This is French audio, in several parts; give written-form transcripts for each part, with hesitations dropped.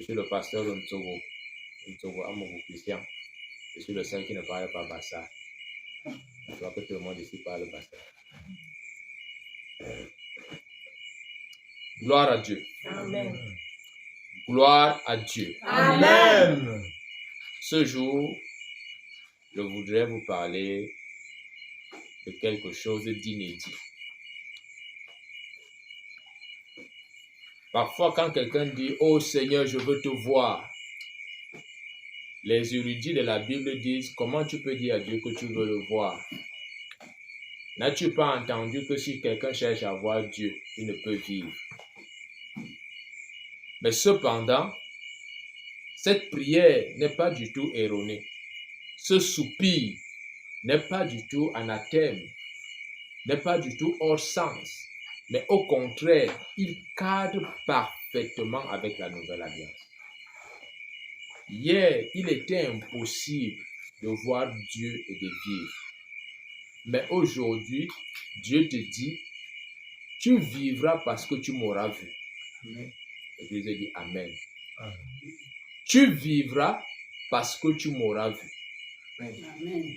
Je suis le pasteur de Ntsogo Amogo Christian. Je suis le seul qui ne parle pas Bassa. Je vois que tout le monde ici parle Bassa. Gloire à Dieu. Amen. Gloire à Dieu. Amen. Ce jour, je voudrais vous parler de quelque chose d'inédit. Parfois, quand quelqu'un dit « Oh Seigneur, je veux te voir », les érudits de la Bible disent « Comment tu peux dire à Dieu que tu veux le voir ?» N'as-tu pas entendu que si quelqu'un cherche à voir Dieu, il ne peut vivre? Mais cependant, cette prière n'est pas du tout erronée. Ce soupir n'est pas du tout anathème, n'est pas du tout hors sens, mais au contraire, il cadre parfaitement avec la nouvelle alliance. Hier, il était impossible de voir Dieu et de vivre. Mais aujourd'hui, Dieu te dit, tu vivras parce que tu m'auras vu. Et Jésus dit Amen. Amen. Tu vivras parce que tu m'auras vu. Amen.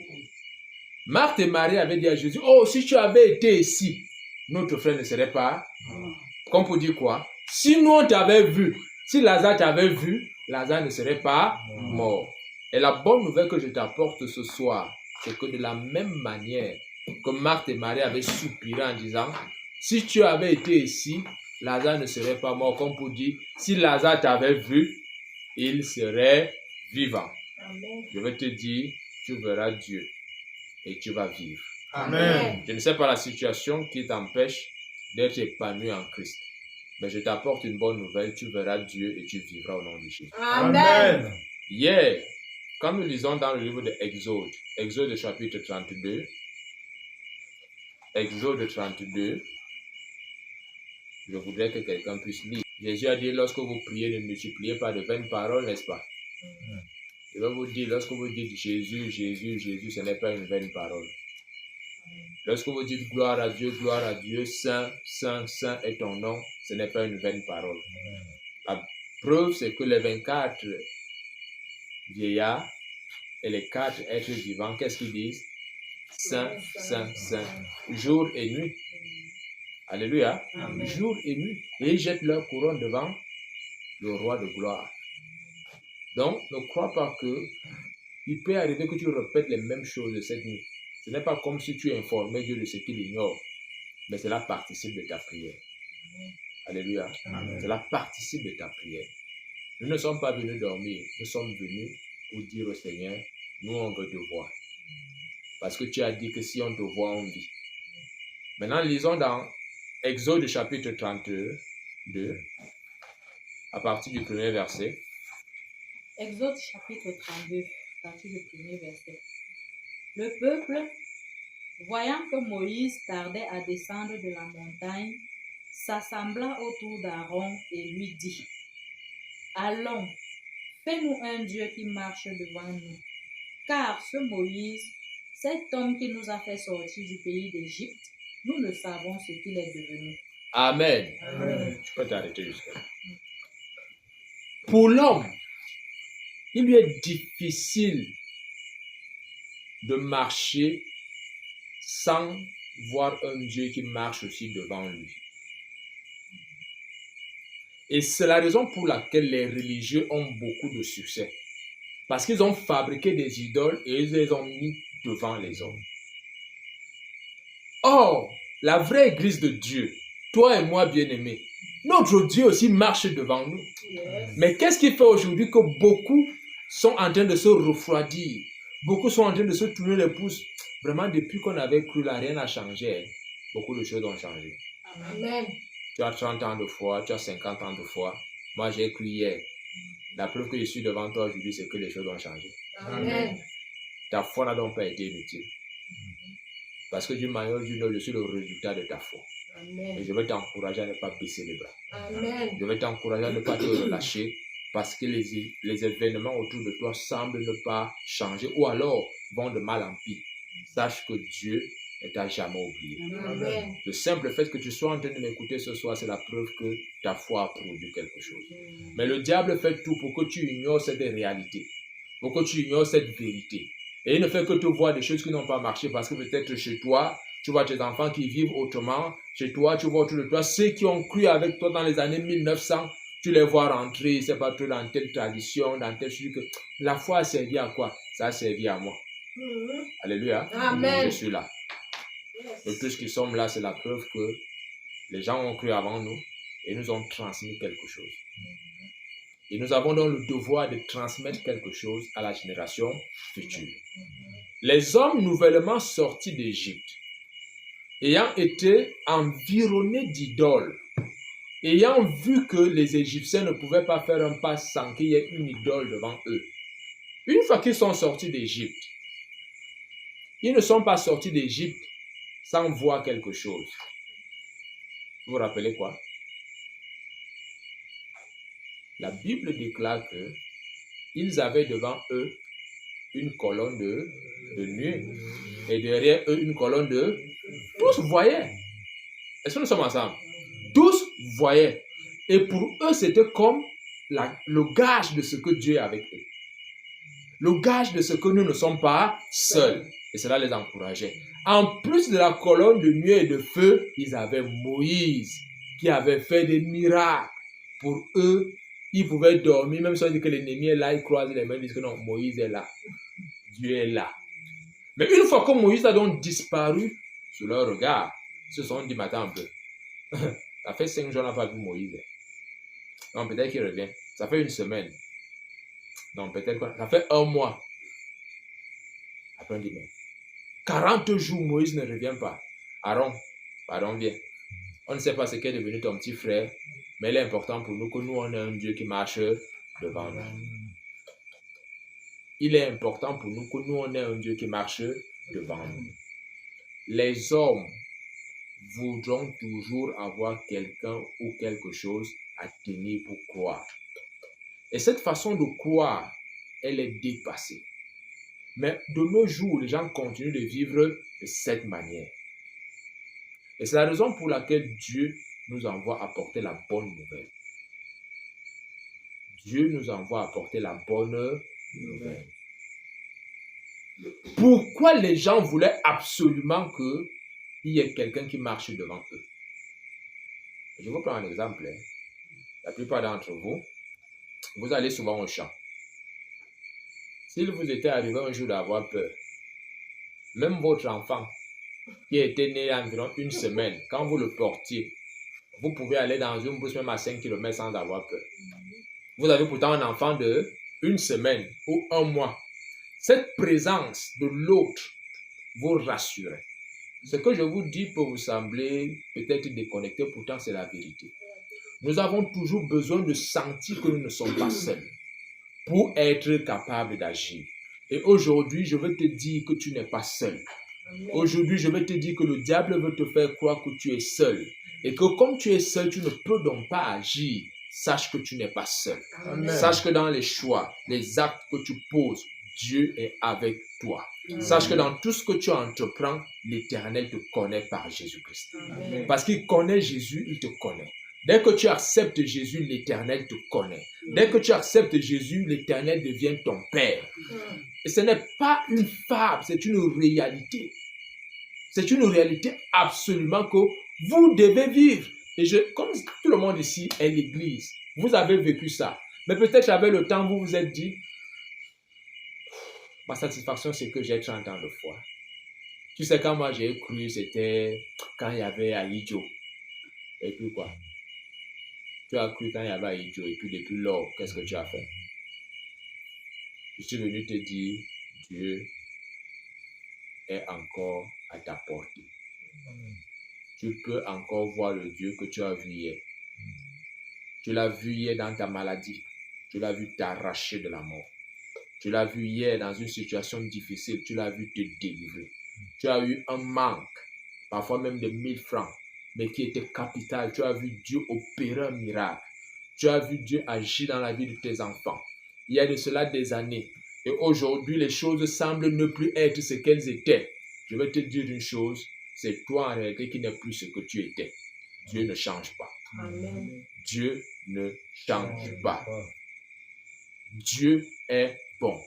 Marthe et Marie avaient dit à Jésus, oh, si tu avais été ici, notre frère ne serait pas. Comme pour dire quoi? Si nous on t'avait vu, si Lazare t'avait vu, Lazare ne serait pas mort. Et la bonne nouvelle que je t'apporte ce soir, c'est que de la même manière que Marthe et Marie avaient soupiré en disant, si tu avais été ici, Lazare ne serait pas mort. Comme pour dire, si Lazare t'avait vu, il serait vivant. Amen. Je vais te dire, tu verras Dieu et tu vas vivre. Amen. Je ne sais pas la situation qui t'empêche d'être épanoui en Christ. Mais je t'apporte une bonne nouvelle, tu verras Dieu et tu vivras au nom de Jésus. Amen. Hier, quand nous lisons dans le livre de Exode, Exode chapitre 32, Exode 32, je voudrais que quelqu'un puisse lire. Jésus a dit, lorsque vous priez, ne multipliez pas de vaines paroles, n'est-ce pas? Je vais vous dire, lorsque vous dites Jésus, Jésus, Jésus, ce n'est pas une vaine parole. Lorsque vous dites gloire à Dieu, Saint, Saint, Saint est ton nom, ce n'est pas une vaine parole. La preuve, c'est que les 24 vieillards et les 4 êtres vivants, qu'est-ce qu'ils disent? Saint, Saint, Saint, jour et nuit. Alléluia. Amen. Jour et nuit. Et ils jettent leur couronne devant le roi de gloire. Donc, ne crois pas que il peut arriver que tu répètes les mêmes choses de cette nuit. Ce n'est pas comme si tu informais Dieu de ce qu'il ignore, mais cela participe de ta prière. Alléluia. Amen. Cela participe de ta prière. Nous ne sommes pas venus dormir, nous sommes venus pour dire au Seigneur, nous on veut te voir. Parce que tu as dit que si on te voit, on vit. Maintenant, lisons dans Exode chapitre 32, à partir du premier verset. Exode chapitre 32, à partir du premier verset. Le peuple, voyant que Moïse tardait à descendre de la montagne, s'assembla autour d'Aaron et lui dit, allons, fais-nous un Dieu qui marche devant nous. Car ce Moïse, cet homme qui nous a fait sortir du pays d'Égypte, nous ne savons ce qu'il est devenu. Amen. Amen. Tu peux t'arrêter jusqu'à là. Pour l'homme, il lui est difficile de marcher sans voir un Dieu qui marche aussi devant lui. Et c'est la raison pour laquelle les religieux ont beaucoup de succès. Parce qu'ils ont fabriqué des idoles et ils les ont mis devant les hommes. Or, la vraie église de Dieu, toi et moi bien-aimés, notre Dieu aussi marche devant nous. Yes. Mais qu'est-ce qui fait aujourd'hui que beaucoup sont en train de se refroidir? Beaucoup sont en train de se tourner les pouces. Vraiment, depuis qu'on avait cru là, rien n'a changé. Beaucoup de choses ont changé. Amen. Tu as 30 ans de foi, tu as 50 ans de foi. Moi, j'ai cru hier. La preuve que je suis devant toi aujourd'hui, c'est que les choses ont changé. Amen. Ta foi n'a donc pas été inutile. Parce que d'une manière ou d'une autre, je suis le résultat de ta foi. Amen. Et je vais t'encourager à ne pas baisser les bras. Amen. Je vais t'encourager à ne pas te relâcher parce que les événements autour de toi semblent ne pas changer ou alors vont de mal en pire. Sache que Dieu ne t'a jamais oublié. Amen. Le simple fait que tu sois en train de m'écouter ce soir, c'est la preuve que ta foi a produit quelque chose. Mais le diable fait tout pour que tu ignores cette réalité, pour que tu ignores cette vérité. Et il ne fait que te voir des choses qui n'ont pas marché parce que peut-être chez toi, tu vois tes enfants qui vivent autrement. Chez toi, tu vois autour de toi ceux qui ont cru avec toi dans les années 1900. Tu les vois rentrer, c'est pas trop dans telle tradition, dans telle chose. La foi a servi à quoi? Ça a servi à moi. Alléluia. Amen. Je suis là. Et tous qui sommes là, c'est la preuve que les gens ont cru avant nous et nous ont transmis quelque chose. Et nous avons donc le devoir de transmettre quelque chose à la génération future. Les hommes nouvellement sortis d'Égypte, ayant été environnés d'idoles, ayant vu que les Égyptiens ne pouvaient pas faire un pas sans qu'il y ait une idole devant eux. Une fois qu'ils sont sortis d'Égypte, ils ne sont pas sortis d'Égypte sans voir quelque chose. Vous vous rappelez quoi? La Bible déclare que ils avaient devant eux une colonne de nuée et derrière eux une colonne de... Tous voyaient. Est-ce que nous sommes ensemble? Tous voyaient. Et pour eux, c'était comme le gage de ce que Dieu est avec eux. Le gage de ce que nous ne sommes pas seuls. Et cela les encourageait. En plus de la colonne de nuée et de feu, ils avaient Moïse qui avait fait des miracles. Pour eux, ils pouvaient dormir. Même si on dit que l'ennemi est là, ils croisent les mains et disent que non, Moïse est là. Dieu est là. Mais une fois que Moïse a donc disparu sous leur regard, ils se sont dit, attends un peu. Ça fait 5 jours, on n'a pas vu Moïse. Non, peut-être qu'il revient. Ça fait 1 semaine. Non, peut-être que ça fait 1 mois. Après, on dit, mais 40 jours, Moïse ne revient pas. Aaron, pardon, viens. On ne sait pas ce qu'est devenu ton petit frère, mais il est important pour nous que nous, on ait un Dieu qui marche devant nous. Il est important pour nous que nous, on ait un Dieu qui marche devant nous. Les hommes voudront toujours avoir quelqu'un ou quelque chose à tenir pour croire. Et cette façon de croire, elle est dépassée. Mais de nos jours, les gens continuent de vivre de cette manière. Et c'est la raison pour laquelle Dieu nous envoie apporter la bonne nouvelle. Dieu nous envoie apporter la bonne nouvelle. Pourquoi les gens voulaient absolument qu'il y ait quelqu'un qui marche devant eux? Je vous prends un exemple. La plupart d'entre vous, vous allez souvent au champ. S'il vous était arrivé un jour d'avoir peur, même votre enfant qui était né environ 1 semaine, quand vous le portiez, vous pouvez aller dans une brousse même à 5 km sans avoir peur. Vous avez pourtant un enfant de 1 semaine ou 1 mois. Cette présence de l'autre vous rassurait. Ce que je vous dis peut vous sembler peut-être déconnecté, pourtant c'est la vérité. Nous avons toujours besoin de sentir que nous ne sommes pas seuls pour être capables d'agir. Et aujourd'hui, je veux te dire que tu n'es pas seul. Aujourd'hui, je veux te dire que le diable veut te faire croire que tu es seul. Et que comme tu es seul, tu ne peux donc pas agir. Sache que tu n'es pas seul. Amen. Sache que dans les choix, les actes que tu poses, Dieu est avec toi. Amen. Sache que dans tout ce que tu entreprends, l'Éternel te connaît par Jésus-Christ. Amen. Parce qu'il connaît Jésus, il te connaît. Dès que tu acceptes Jésus, l'Éternel te connaît. Dès que tu acceptes Jésus, l'Éternel devient ton Père. Et ce n'est pas une fable, c'est une réalité. C'est une réalité absolument que vous devez vivre. Et comme tout le monde ici est l'Église, vous avez vécu ça. Mais peut-être avec le temps, vous vous êtes dit, ma satisfaction, c'est que j'ai 30 ans de foi. Tu sais, quand moi j'ai cru, c'était quand il y avait Aïdjo. Et puis quoi? Tu as cru quand il y avait Aïdjo. Et puis depuis lors, qu'est-ce que tu as fait? Je suis venu te dire, Dieu est encore à ta portée. Tu peux encore voir le Dieu que tu as vu hier. Tu l'as vu hier dans ta maladie. Tu l'as vu t'arracher de la mort. Tu l'as vu hier dans une situation difficile. Tu l'as vu te délivrer. Tu as eu un manque, parfois même de 1000 francs, mais qui était capital. Tu as vu Dieu opérer un miracle. Tu as vu Dieu agir dans la vie de tes enfants. Il y a de cela des années. Et aujourd'hui, les choses semblent ne plus être ce qu'elles étaient. Je vais te dire une chose. c'est toi en réalité qui n'es plus ce que tu étais. Dieu ne change pas. Amen. Dieu ne change pas. Dieu est bon.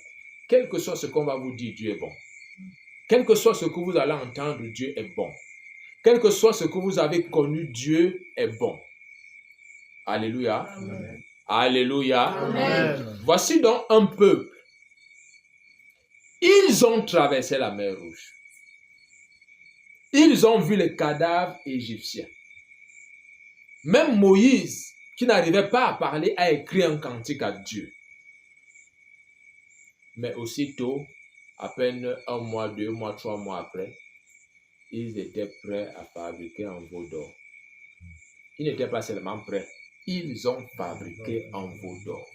Quel que soit ce qu'on va vous dire, Dieu est bon. Quel que soit ce que vous allez entendre, Dieu est bon. Quel que soit ce que vous avez connu, Dieu est bon. Alléluia. Amen. Alléluia. Amen. Voici donc un peuple. Ils ont traversé la mer Rouge. Ils ont vu les cadavres égyptiens. Même Moïse, qui n'arrivait pas à parler, a écrit un cantique à Dieu. Mais aussitôt, à peine 1 mois, 2 mois, 3 mois après, ils étaient prêts à fabriquer un veau d'or. Ils n'étaient pas seulement prêts, ils ont fabriqué un veau d'or.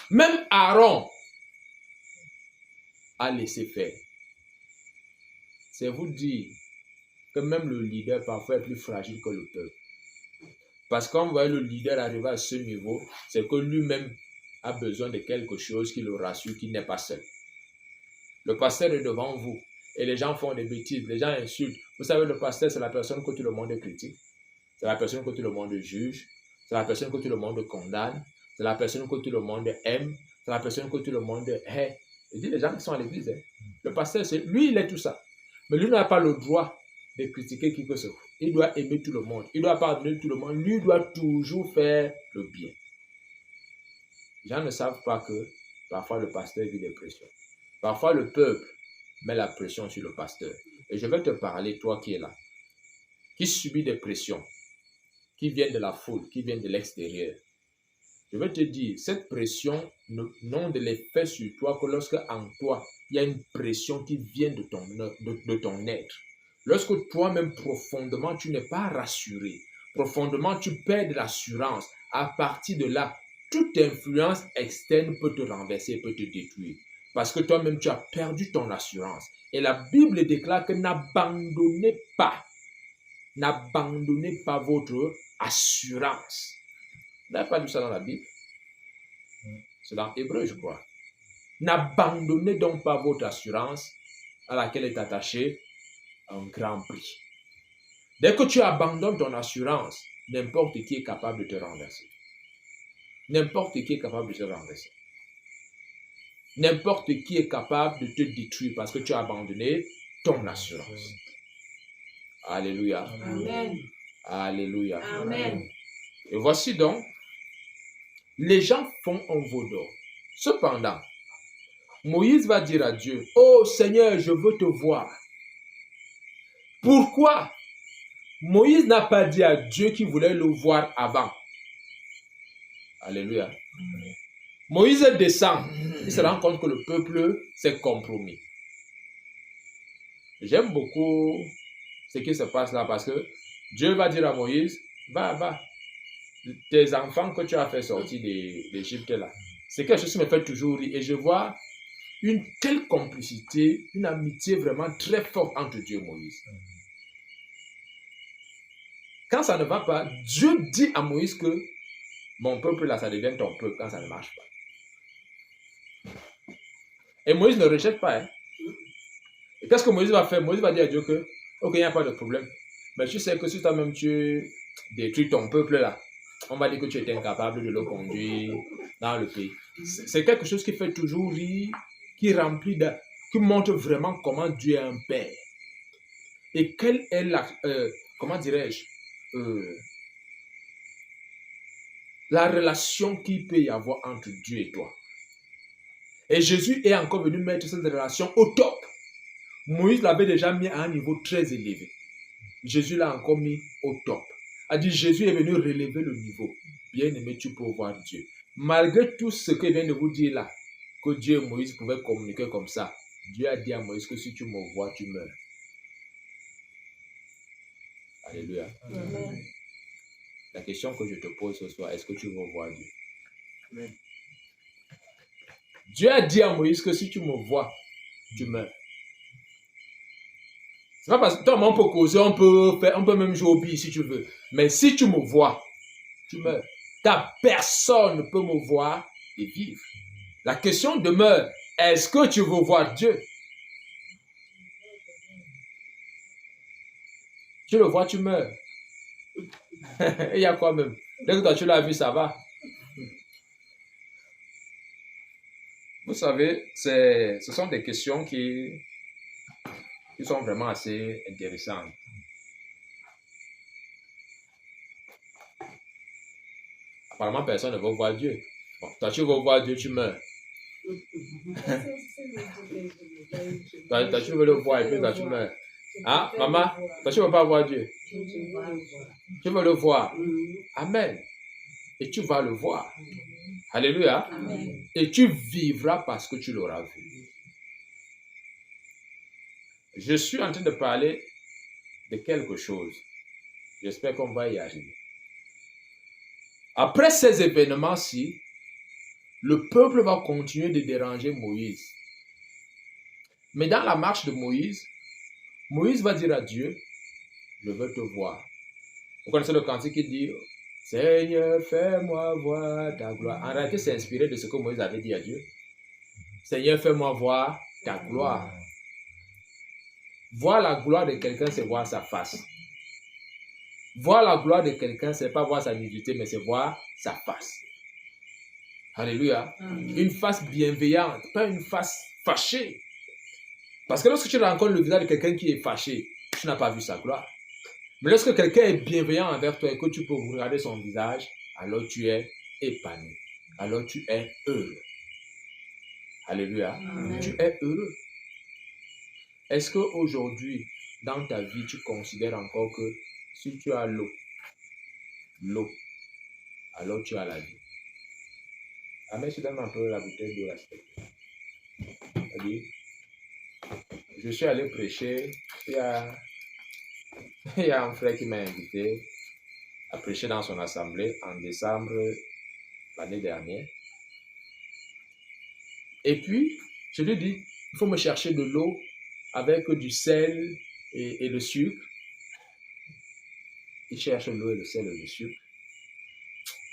Même Aaron a laissé faire. C'est vous dire que même le leader parfois est plus fragile que le peuple. Parce que quand vous voyez le leader arriver à ce niveau, c'est que lui-même a besoin de quelque chose qui le rassure qu'il n'est pas seul. Le pasteur est devant vous et les gens font des bêtises, les gens insultent. Vous savez, le pasteur, c'est la personne que tout le monde critique. C'est la personne que tout le monde juge. C'est la personne que tout le monde condamne. C'est la personne que tout le monde aime. C'est la personne que tout le monde hait. Je dis les gens qui sont à l'église. Le pasteur, lui, il est tout ça. Mais lui n'a pas le droit de critiquer qui que ce soit. Il doit aimer tout le monde. Il doit pardonner tout le monde. Lui doit toujours faire le bien. Les gens ne savent pas que parfois le pasteur vit des pressions. Parfois le peuple met la pression sur le pasteur. Et je vais te parler, toi qui es là, qui subit des pressions, qui viennent de la foule, qui viennent de l'extérieur. Je vais te dire, cette pression n'ont de l'effet sur toi que lorsque en toi, il y a une pression qui vient de ton être. Lorsque toi-même profondément, tu n'es pas rassuré, profondément, tu perds de l'assurance, à partir de là, toute influence externe peut te renverser, peut te détruire. Parce que toi-même, tu as perdu ton assurance. Et la Bible déclare que n'abandonnez pas votre assurance. Vous n'avez pas lu ça dans la Bible? C'est dans Hébreu, je crois. N'abandonnez donc pas votre assurance à laquelle est attaché un grand prix. Dès que tu abandonnes ton assurance, n'importe qui est capable de te renverser. N'importe qui est capable de te renverser. N'importe qui est capable de te détruire parce que tu as abandonné ton assurance. Alléluia. Amen. Alléluia. Amen. Et voici donc, les gens font un veau d'or. Cependant, Moïse va dire à Dieu, « Oh Seigneur, je veux te voir. » Pourquoi Moïse n'a pas dit à Dieu qu'il voulait le voir avant? Alléluia. Moïse descend. Il se rend compte que le peuple s'est compromis. J'aime beaucoup ce qui se passe là parce que Dieu va dire à Moïse, va, tes enfants que tu as fait sortir d'Égypte là, c'est quelque chose qui me fait toujours rire. Et je vois une telle complicité, une amitié vraiment très forte entre Dieu et Moïse. Quand ça ne va pas, Dieu dit à Moïse que mon peuple là, ça devient ton peuple quand ça ne marche pas. Et Moïse ne rejette pas. Hein. Et qu'est-ce que Moïse va faire? Moïse va dire à Dieu que, ok, il n'y a pas de problème. Mais tu sais que si toi-même tu détruis ton peuple là, on va dire que tu étais incapable de le conduire dans le pays. C'est quelque chose qui fait toujours rire, qui remplit qui montre vraiment comment Dieu est un père. Et quelle est la, comment dirais-je, la relation qu'il peut y avoir entre Dieu et toi. Et Jésus est encore venu mettre cette relation au top. Moïse l'avait déjà mis à un niveau très élevé. Jésus l'a encore mis au top. A dit, Jésus est venu relever le niveau. Bien-aimé, tu peux voir Dieu. Malgré tout ce que vient de vous dire là, que Dieu et Moïse pouvaient communiquer comme ça, Dieu a dit à Moïse que si tu me vois, tu meurs. Alléluia. Amen. La question que je te pose ce soir, est-ce que tu veux voir Dieu? Amen. Dieu a dit à Moïse que si tu me vois, tu meurs. C'est pas parce que toi, on peut causer, on peut même jouer au billes si tu veux. Mais si tu me vois, tu meurs. Car personne ne peut me voir et vivre. La question demeure, est-ce que tu veux voir Dieu? Tu le vois, tu meurs. Il y a quoi même? Dès que toi tu l'as vu, ça va. Vous savez, ce sont des questions qui sont vraiment assez intéressantes. Apparemment, personne ne veut voir Dieu. Bon, toi, tu veux voir Dieu, tu meurs. Toi, tu veux le voir et puis toi, tu meurs. Hein, maman? Toi, tu ne veux pas voir Dieu. Tu veux le voir. Amen. Et tu vas le voir. Alléluia. Amen. Et tu vivras parce que tu l'auras vu. Je suis en train de parler de quelque chose. J'espère qu'on va y arriver. Après ces événements-ci, le peuple va continuer de déranger Moïse. Mais dans la marche de Moïse, Moïse va dire à Dieu, je veux te voir. Vous connaissez le cantique qui dit, Seigneur, fais-moi voir ta gloire. En réalité, c'est inspiré de ce que Moïse avait dit à Dieu. Seigneur, fais-moi voir ta gloire. Voir la gloire de quelqu'un, c'est voir sa face. Voir la gloire de quelqu'un, c'est pas voir sa nudité, mais c'est voir sa face. Alléluia. Une face bienveillante, pas une face fâchée. Parce que lorsque tu rencontres le visage de quelqu'un qui est fâché, tu n'as pas vu sa gloire. Mais lorsque quelqu'un est bienveillant envers toi et que tu peux regarder son visage, alors tu es épanoui. Alors tu es heureux. Alléluia. Amen. Tu es heureux. Est-ce qu'aujourd'hui, dans ta vie, tu considères encore que si tu as l'eau, alors tu as la vie? Amen, je donne un peu la bouteille d'eau là. Je suis allé prêcher. Il y a un frère qui m'a invité à prêcher dans son assemblée en décembre l'année dernière. Et puis, je lui dis, il faut me chercher de l'eau avec du sel et le sucre. Il cherche l'eau et le sel et le sucre.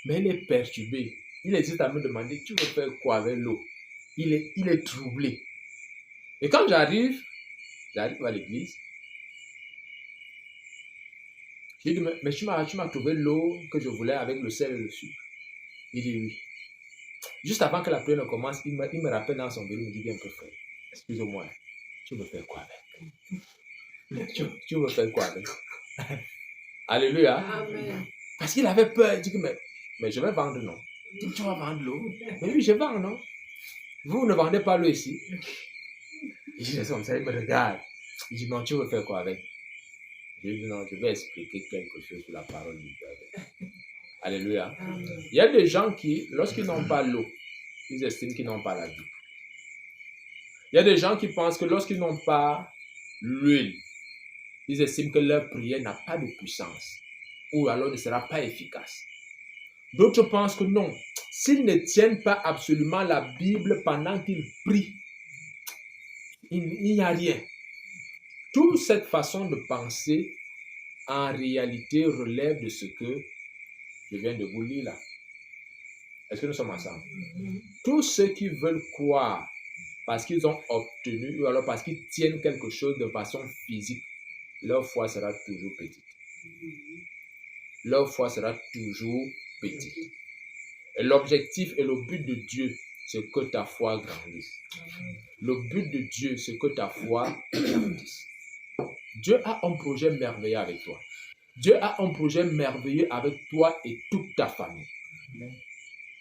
Mais il est perturbé. Il hésite à me demander, tu veux faire quoi avec l'eau? Il est troublé. Et quand j'arrive à l'église, je lui dis, mais tu m'as trouvé l'eau que je voulais avec le sel et le sucre. Il dit oui. Juste avant que la prière ne commence, il me rappelle dans son bureau, il me dit, viens un peu frère, excuse-moi, tu veux faire quoi avec? Tu veux faire quoi avec? Alléluia. Amen. Parce qu'il avait peur, il dit, mais je vais vendre, non? Il dit, tu vas vendre l'eau? Mais oui, je vends, non? Vous ne vendez pas l'eau ici? Il dit, comme ça, il me regarde. Il dit, non, tu veux faire quoi avec? Je lui dis, non, je vais expliquer quelque chose sur la parole de Dieu avec. Alléluia. Amen. Il y a des gens qui, lorsqu'ils n'ont pas l'eau, ils estiment qu'ils n'ont pas la vie. Il y a des gens qui pensent que lorsqu'ils n'ont pas l'huile, ils estiment que leur prière n'a pas de puissance ou alors ne sera pas efficace. D'autres pensent que non, s'ils ne tiennent pas absolument la Bible pendant qu'ils prient, il n'y a rien. Toute cette façon de penser, en réalité, relève de ce que je viens de vous lire là. Est-ce que nous sommes ensemble? Tous ceux qui veulent croire parce qu'ils ont obtenu ou alors parce qu'ils tiennent quelque chose de façon physique, leur foi sera toujours petite. Leur foi sera toujours petite. Et l'objectif et le but de Dieu, c'est que ta foi grandisse. Le but de Dieu, c'est que ta foi grandisse. Dieu a un projet merveilleux avec toi. Dieu a un projet merveilleux avec toi et toute ta famille.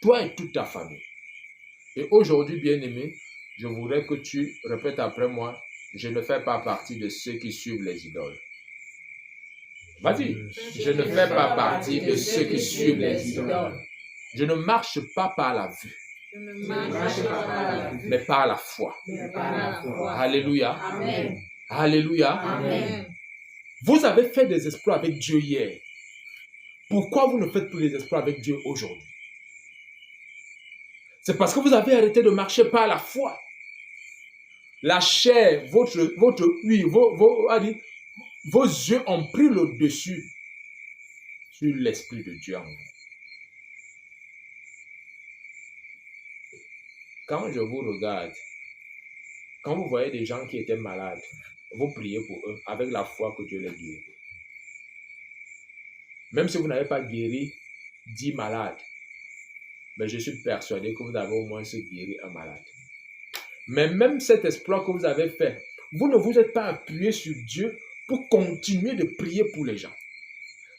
Toi et toute ta famille. Et aujourd'hui, bien-aimé, je voudrais que tu répètes après moi, je ne fais pas partie de ceux qui suivent les idoles. Vas-y. Je ne fais pas partie de ceux qui suivent les idoles. Je ne marche pas par la vue, mais par la foi. Alléluia. Amen. Alléluia. Amen. Vous avez fait des exploits avec Dieu hier. Pourquoi vous ne faites plus des exploits avec Dieu aujourd'hui? C'est parce que vous avez arrêté de marcher par la foi. La chair, votre huile, vos yeux ont pris le dessus sur l'Esprit de Dieu en vous. Quand je vous regarde, quand vous voyez des gens qui étaient malades, vous priez pour eux avec la foi que Dieu les guérit. Même si vous n'avez pas guéri 10 malades, mais je suis persuadé que vous avez au moins guéri un malade. Mais même cet exploit que vous avez fait, vous ne vous êtes pas appuyé sur Dieu pour continuer de prier pour les gens.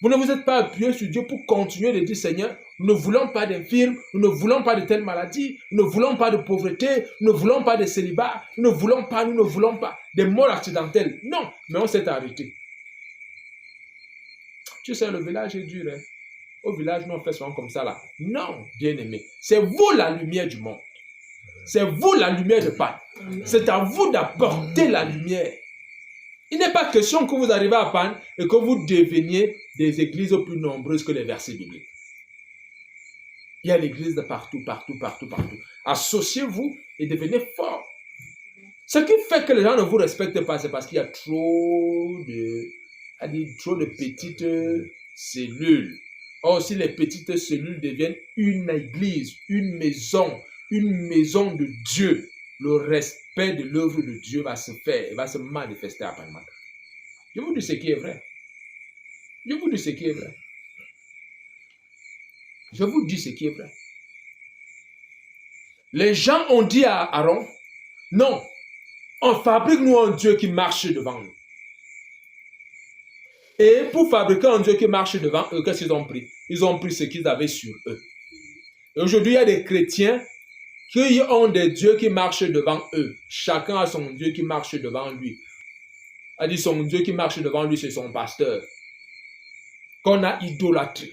Vous ne vous êtes pas appuyé sur Dieu pour continuer de dire, Seigneur, nous ne voulons pas d'infirmes, nous ne voulons pas de telle maladie, nous ne voulons pas de pauvreté, nous ne voulons pas de célibat, nous ne voulons pas des morts accidentelles. Non, mais on s'est arrêté. Tu sais, le village est dur. Hein? Au village, nous on fait souvent comme ça là. Non, bien-aimé, c'est vous la lumière du monde. C'est vous la lumière de Pâques. C'est à vous d'apporter la lumière. Il n'est pas question que vous arrivez à Panne et que vous deveniez des églises plus nombreuses que les versets bibliques. Il y a l'église de partout. Associez-vous et devenez forts. Ce qui fait que les gens ne vous respectent pas, c'est parce qu'il y a trop de petites cellules. Or, si les petites cellules deviennent une église, une maison de Dieu, le respect de l'œuvre de Dieu va se faire, va se manifester à Panama. Je vous dis ce qui est vrai. Je vous dis ce qui est vrai. Je vous dis ce qui est vrai. Les gens ont dit à Aaron, non, on fabrique nous un Dieu qui marche devant nous. Et pour fabriquer un Dieu qui marche devant eux, qu'est-ce qu'ils ont pris? Ils ont pris ce qu'ils avaient sur eux. Et aujourd'hui, il y a des chrétiens qui ont des dieux qui marchent devant eux. Chacun a son Dieu qui marche devant lui. A dit son Dieu qui marche devant lui, c'est son pasteur. Qu'on a idolâtré.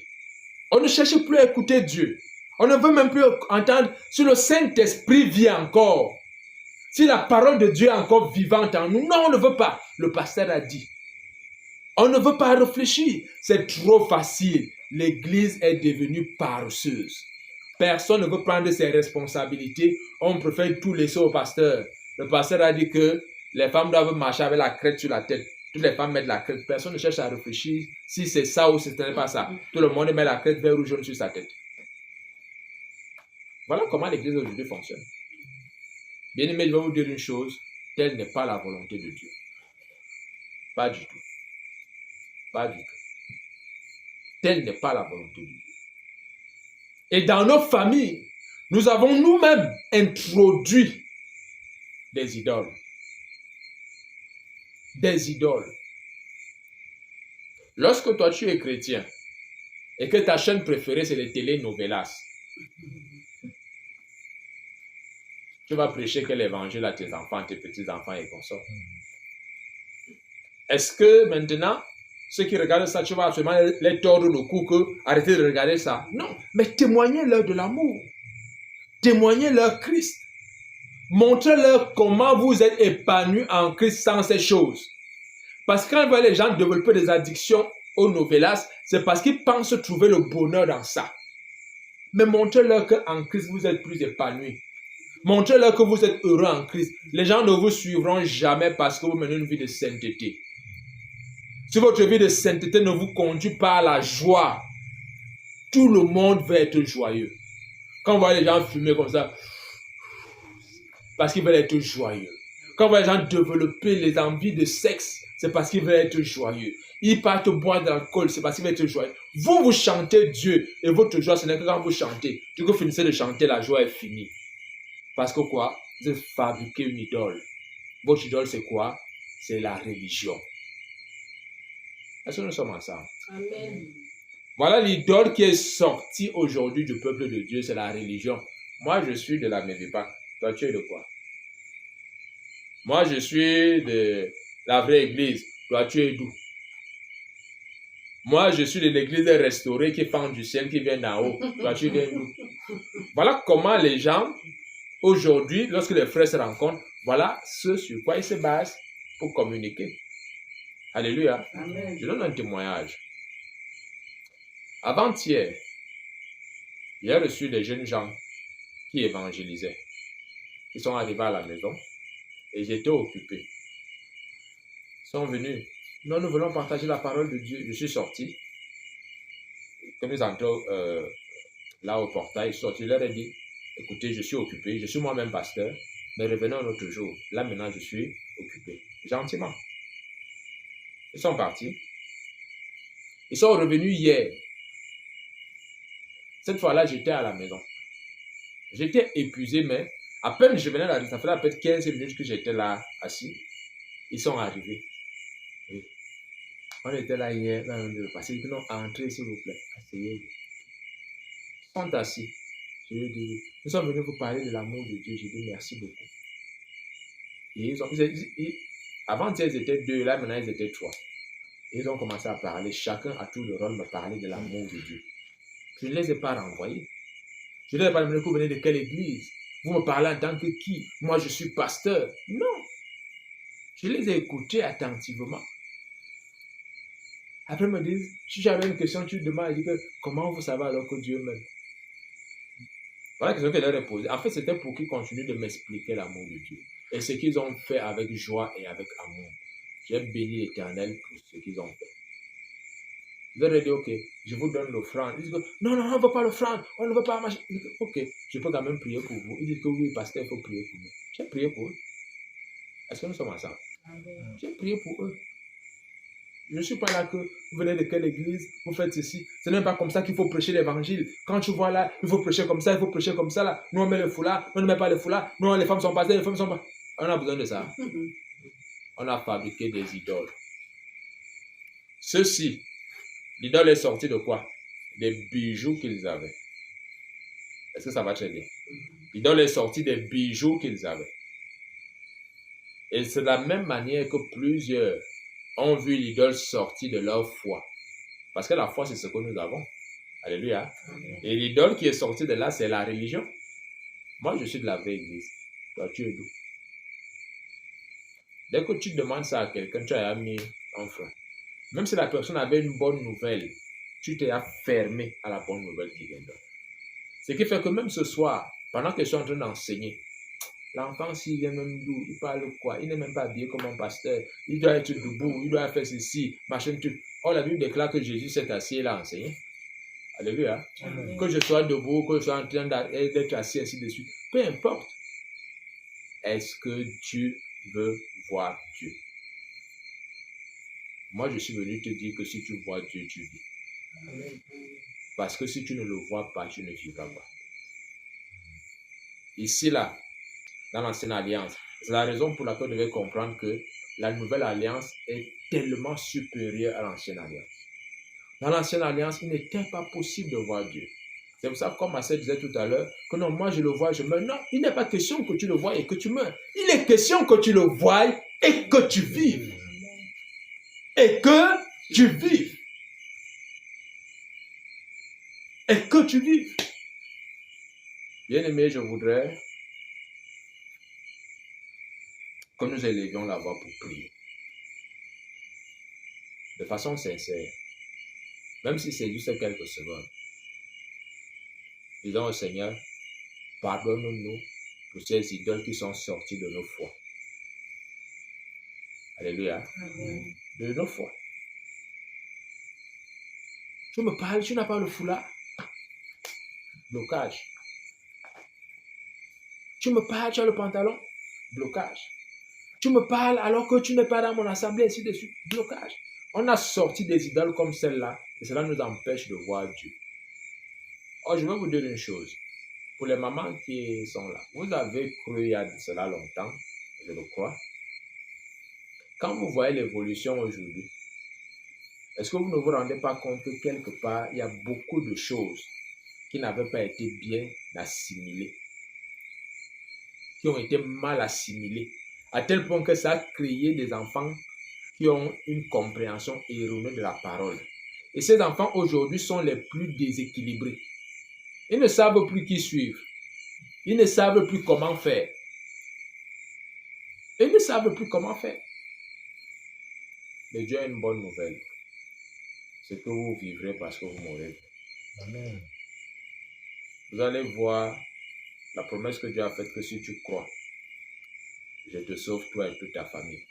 On ne cherche plus à écouter Dieu. On ne veut même plus entendre si le Saint-Esprit vit encore. Si la parole de Dieu est encore vivante en nous. Non, on ne veut pas. Le pasteur a dit. On ne veut pas réfléchir. C'est trop facile. L'Église est devenue paresseuse. Personne ne veut prendre ses responsabilités. On préfère tout laisser au pasteur. Le pasteur a dit que les femmes doivent marcher avec la crête sur la tête. Toutes les femmes mettent la crête. Personne ne cherche à réfléchir si c'est ça ou si ce n'est pas ça. Tout le monde met la crête vert ou jaune sur sa tête. Voilà comment l'Église aujourd'hui fonctionne. Bien aimé, je vais vous dire une chose. Telle n'est pas la volonté de Dieu. Pas du tout. Pas du tout. Telle n'est pas la volonté de Dieu. Et dans nos familles, nous avons nous-mêmes introduit des idoles. Des idoles. Lorsque toi tu es chrétien et que ta chaîne préférée c'est les télénovelas, tu vas prêcher quel évangile à tes enfants, tes petits-enfants et consorts. Est-ce que maintenant, ceux qui regardent ça, tu vas absolument les tordre le cou que arrêtez de regarder ça? Non, mais témoignez-leur de l'amour. Témoignez-leur Christ. Montrez-leur comment vous êtes épanouis en Christ sans ces choses. Parce que quand les gens développent des addictions aux novelas, c'est parce qu'ils pensent trouver le bonheur dans ça. Mais montrez-leur qu'en Christ, vous êtes plus épanouis. Montrez-leur que vous êtes heureux en Christ. Les gens ne vous suivront jamais parce que vous menez une vie de sainteté. Si votre vie de sainteté ne vous conduit pas à la joie, tout le monde va être joyeux. Quand on voit les gens fumer comme ça, parce qu'ils veulent être joyeux. Quand on voit les gens développer les envies de sexe, c'est parce qu'ils veulent être joyeux. Ils partent boire de l'alcool, c'est parce qu'ils veulent être joyeux. Vous chantez Dieu et votre joie, ce n'est que quand vous chantez. Dès que vous finissez de chanter, la joie est finie. Parce que quoi? Vous avez fabriqué une idole. Votre idole, c'est quoi? C'est la religion. Est-ce que nous sommes ensemble? Amen. Voilà l'idole qui est sortie aujourd'hui du peuple de Dieu, c'est la religion. Moi, je suis de la Mévipac. Toi, tu es de quoi? Moi, je suis de la vraie église. Toi, tu es d'où? Moi, je suis de l'église restaurée qui fend du ciel, qui vient d'en haut. Toi, tu viens d'où? Voilà comment les gens, aujourd'hui, lorsque les frères se rencontrent, voilà ce sur quoi ils se basent pour communiquer. Alléluia. Amen. Je donne un témoignage. Avant-hier, j'ai reçu des jeunes gens qui évangélisaient. Ils sont arrivés à la maison et j'étais occupé. Ils sont venus. Non, nous voulons partager la parole de Dieu. Je suis sorti. Comme ils entraient là au portail, je suis sorti. Je leur ai dit, écoutez, je suis occupé. Je suis moi-même pasteur. Mais revenons un autre jour. Là, maintenant, je suis occupé. Gentiment. Ils sont partis. Ils sont revenus hier. Cette fois-là, j'étais à la maison. J'étais épuisé, mais à peine je venais d'arriver, ça faisait à peine 15 minutes que j'étais là, assis. Ils sont arrivés. Oui. On était là hier, là, on est passé. Ils disent non, entrez s'il vous plaît, asseyez-vous. Ils sont assis. Je lui ai dit, nous sommes venus vous parler de l'amour de Dieu. J'ai dit merci beaucoup. Et avant-hier, ils étaient 2, là maintenant ils étaient 3. Et ils ont commencé à parler, chacun a tout le rôle de me parler de l'amour de Dieu. Je ne les ai pas renvoyés. Je ne les ai pas demandé que vous venez de quelle église. Vous me parlez en tant que qui? Moi, je suis pasteur. Non. Je les ai écoutés attentivement. Après, ils me disent, si j'avais une question, tu demandes, ils disent, comment vous savez alors que Dieu m'aime? Voilà la question que je leur ai posée. En fait, c'était pour qu'ils continuent de m'expliquer l'amour de Dieu. Et ce qu'ils ont fait avec joie et avec amour. J'ai béni l'Éternel pour ce qu'ils ont fait. Je leur ai dit, ok, je vous donne l'offrande. Ils disent que, non, on ne veut pas l'offrande, on ne veut pas marcher. Je dis, ok, je peux quand même prier pour vous. Ils disent que oui, pasteur, il faut prier pour nous. J'ai prié pour eux. Est-ce que nous sommes ensemble? J'ai prié pour eux. Je ne suis pas là que vous venez de quelle église, vous faites ceci. Ce n'est pas comme ça qu'il faut prêcher l'évangile. Quand tu vois là, il faut prêcher comme ça, il faut prêcher comme ça. Là. Nous, on met le foulard, nous, on ne met pas le foulard. Nous, les femmes sont passées, les femmes sont pas. On a besoin de ça. On a fabriqué des idoles. Ceci, l'idole est sortie de quoi? Des bijoux qu'ils avaient. Est-ce que ça va très bien? L'idole est sortie des bijoux qu'ils avaient. Et c'est de la même manière que plusieurs ont vu l'idole sortie de leur foi. Parce que la foi, c'est ce que nous avons. Alléluia. Et l'idole qui est sortie de là, c'est la religion. Moi, je suis de la vraie église. Toi, tu es d'où? Dès que tu demandes ça à quelqu'un, tu as mis un frein. Même si la personne avait une bonne nouvelle, tu t'es fermé à la bonne nouvelle qui vient d'eux. Ce qui fait que même ce soir, pendant que je suis en train d'enseigner, l'enfant, s'il vient même d'où, il parle quoi? Il n'est même pas habillé comme un pasteur. Il doit être debout, il doit faire ceci, machin, tout. Oh, la Bible déclare que Jésus s'est assis et l'a enseigné. Alléluia. Amen. Que je sois debout, que je sois en train d'être assis, ainsi de suite. Peu importe. Est-ce que tu veux voir Dieu? Moi, je suis venu te dire que si tu vois Dieu, tu vis. Amen. Parce que si tu ne le vois pas, tu ne vivras pas. Ici, là, dans l'ancienne alliance, c'est la raison pour laquelle vous devez comprendre que la nouvelle alliance est tellement supérieure à l'ancienne alliance. Dans l'ancienne alliance, il n'était pas possible de voir Dieu. C'est pour ça, comme Marcel disait tout à l'heure, que non, moi je le vois, je meurs. Non, il n'est pas question que tu le vois et que tu meurs. Il est question que tu le vois et que tu vives. Et que tu vives. Et que tu vives. Bien-aimé, je voudrais que nous élevions la voix pour prier. De façon sincère. Même si c'est juste quelques secondes. Disons au Seigneur, pardonne-nous pour ces idoles qui sont sorties de nos foi. Alléluia. Amen. De nos foi. Tu me parles, tu n'as pas le foulard. Blocage. Tu me parles, tu as le pantalon. Blocage. Tu me parles alors que tu n'es pas dans mon assemblée, ainsi de suite. Blocage. On a sorti des idoles comme celle-là et cela nous empêche de voir Dieu. Oh, je vais vous dire une chose. Pour les mamans qui sont là, vous avez cru il y a cela longtemps, je le crois. Quand vous voyez l'évolution aujourd'hui, est-ce que vous ne vous rendez pas compte que quelque part, il y a beaucoup de choses qui n'avaient pas été bien assimilées, qui ont été mal assimilées, à tel point que ça a créé des enfants qui ont une compréhension erronée de la parole. Et ces enfants aujourd'hui sont les plus déséquilibrés. Ils ne savent plus qui suivre. Ils ne savent plus comment faire. Ils ne savent plus comment faire. Mais Dieu a une bonne nouvelle. C'est que vous vivrez parce que vous mourrez. Amen. Vous allez voir la promesse que Dieu a faite que si tu crois, je te sauve toi et toute ta famille.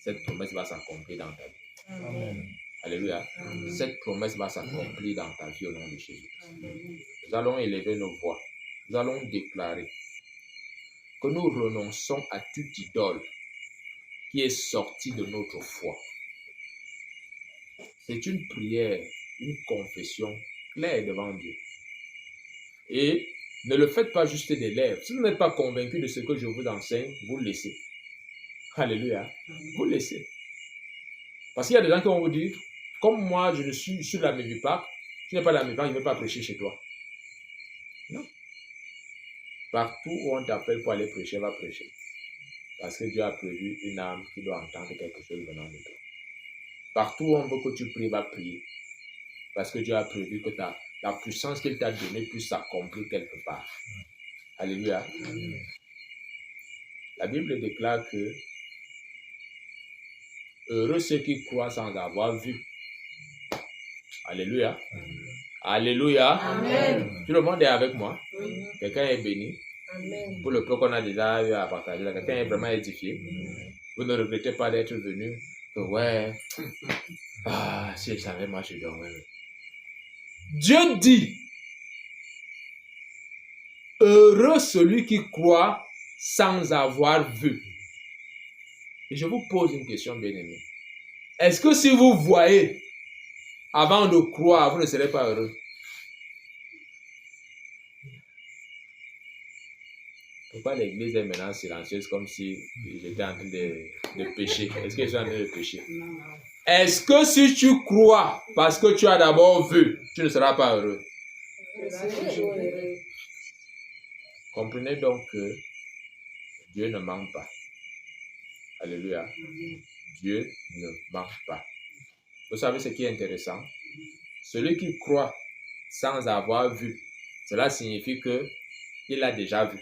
Cette promesse va s'accomplir dans ta vie. Amen. Alléluia. Amen. Cette promesse va s'accomplir dans ta vie au nom de Jésus. Amen. Nous allons élever nos voix. Nous allons déclarer que nous renonçons à toute idole qui est sortie de notre foi. C'est une prière, une confession claire devant Dieu. Et ne le faites pas juste des lèvres. Si vous n'êtes pas convaincu de ce que je vous enseigne, vous le laissez. Alléluia. Vous le laissez. Parce qu'il y a des gens qui vont vous dire, comme moi, je ne suis sur la Médupac, tu n'es pas la Médupac, je ne vais pas prêcher chez toi. Non. Partout où on t'appelle pour aller prêcher, va prêcher. Parce que Dieu a prévu une âme qui doit entendre quelque chose venant de toi. Partout où on veut que tu pries, va prier. Parce que Dieu a prévu que la puissance qu'il t'a donnée puisse s'accomplir quelque part. Alléluia. La Bible déclare que heureux ceux qui croient sans avoir vu. Alléluia. Alléluia. Amen. Tout le monde est avec moi. Oui. Quelqu'un est béni. Amen. Pour le peu qu'on a déjà eu à partager, quelqu'un est vraiment édifié. Vous ne regrettez pas d'être venu. Ouais. Si je savais, moi je dormais. Dieu dit, heureux celui qui croit sans avoir vu. Et je vous pose une question, bien-aimé. Est-ce que si vous voyez avant de croire, vous ne serez pas heureux? Pourquoi l'église est maintenant silencieuse comme si j'étais en train de pécher? Est-ce que je suis en train de pécher? Est-ce que si tu crois parce que tu as d'abord vu, tu ne seras pas heureux? Comprenez donc que Dieu ne ment pas. Alléluia. Dieu ne ment pas. Vous savez ce qui est intéressant? Celui qui croit sans avoir vu, cela signifie qu'il a déjà vu.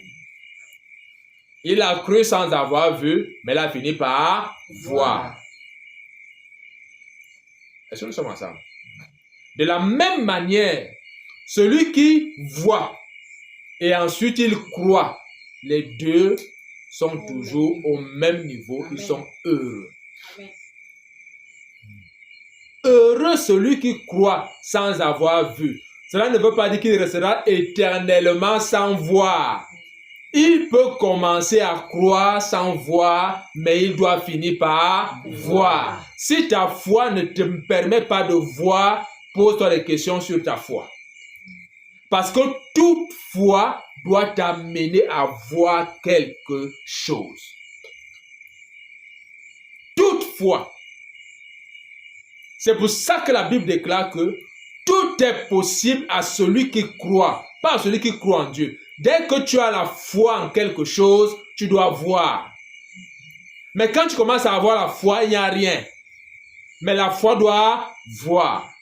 Il a cru sans avoir vu, mais il a fini par voir. Est-ce que nous sommes ensemble? De la même manière, celui qui voit et ensuite il croit, les deux sont toujours au même niveau, ils sont heureux. Amen. Heureux celui qui croit sans avoir vu. Cela ne veut pas dire qu'il restera éternellement sans voir. Il peut commencer à croire sans voir, mais il doit finir par voir. Si ta foi ne te permet pas de voir, pose-toi des questions sur ta foi. Parce que toute foi doit t'amener à voir quelque chose. Toute foi. C'est pour ça que la Bible déclare que tout est possible à celui qui croit, pas à celui qui croit en Dieu. Dès que tu as la foi en quelque chose, tu dois voir. Mais quand tu commences à avoir la foi, il n'y a rien. Mais la foi doit voir.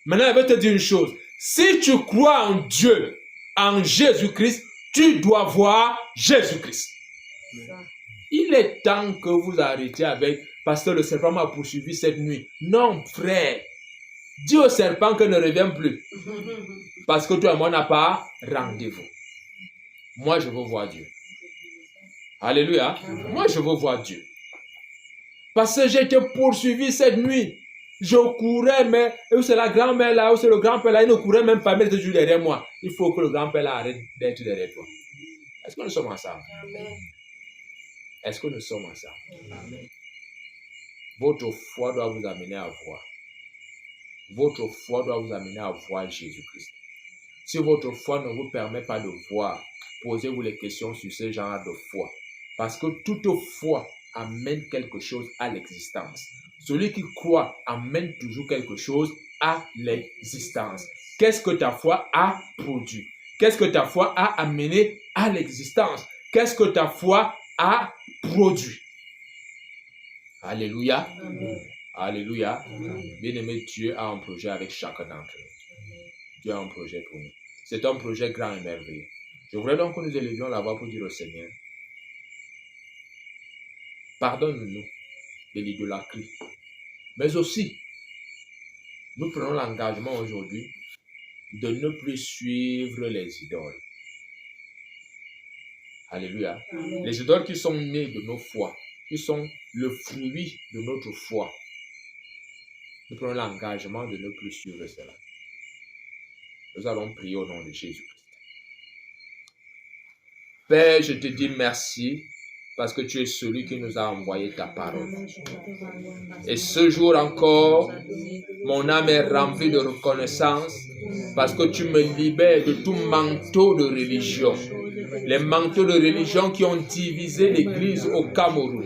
Maintenant, je vais te dire une chose. Si tu crois en Dieu, en Jésus-Christ, tu dois voir Jésus-Christ. Il est temps que vous arrêtiez avec « Pasteur, le serpent m'a poursuivi cette nuit ». Non, frère. Dis au serpent que ne revienne plus. Parce que toi et moi, on n'a pas rendez-vous. Moi, je veux voir Dieu. Alléluia. Moi, je veux voir Dieu. Parce que j'ai été poursuivi cette nuit. Je courais, mais où c'est la grand-mère là, où c'est le grand-père là, il ne courait même pas, mais il était toujours derrière moi. Il faut que le grand-père là arrête d'être derrière toi. Est-ce que nous sommes ensemble? Amen. Est-ce que nous sommes ensemble? Amen. Votre foi doit vous amener à voir. Votre foi doit vous amener à voir Jésus-Christ. Si votre foi ne vous permet pas de voir, posez-vous les questions sur ce genre de foi. Parce que toute foi amène quelque chose à l'existence. Celui qui croit amène toujours quelque chose à l'existence. Qu'est-ce que ta foi a produit? Qu'est-ce que ta foi a amené à l'existence? Qu'est-ce que ta foi a produit? Alléluia. Amen. Alléluia. Amen. Bien-aimé, Dieu a un projet avec chacun d'entre nous. Dieu a un projet pour nous. C'est un projet grand et merveilleux. Je voudrais donc que nous élevions la voix pour dire au Seigneur, pardonne-nous de l'idolâtrie. Mais aussi, nous prenons l'engagement aujourd'hui de ne plus suivre les idoles. Alléluia. Amen. Les idoles qui sont nées de nos foi, qui sont le fruit de notre foi. Nous prenons l'engagement de ne plus suivre cela. Nous allons prier au nom de Jésus-Christ. Père, je te dis merci parce que tu es celui qui nous a envoyé ta parole. Et ce jour encore, mon âme est remplie de reconnaissance parce que tu me libères de tout manteau de religion. Les manteaux de religion qui ont divisé l'Église au Cameroun.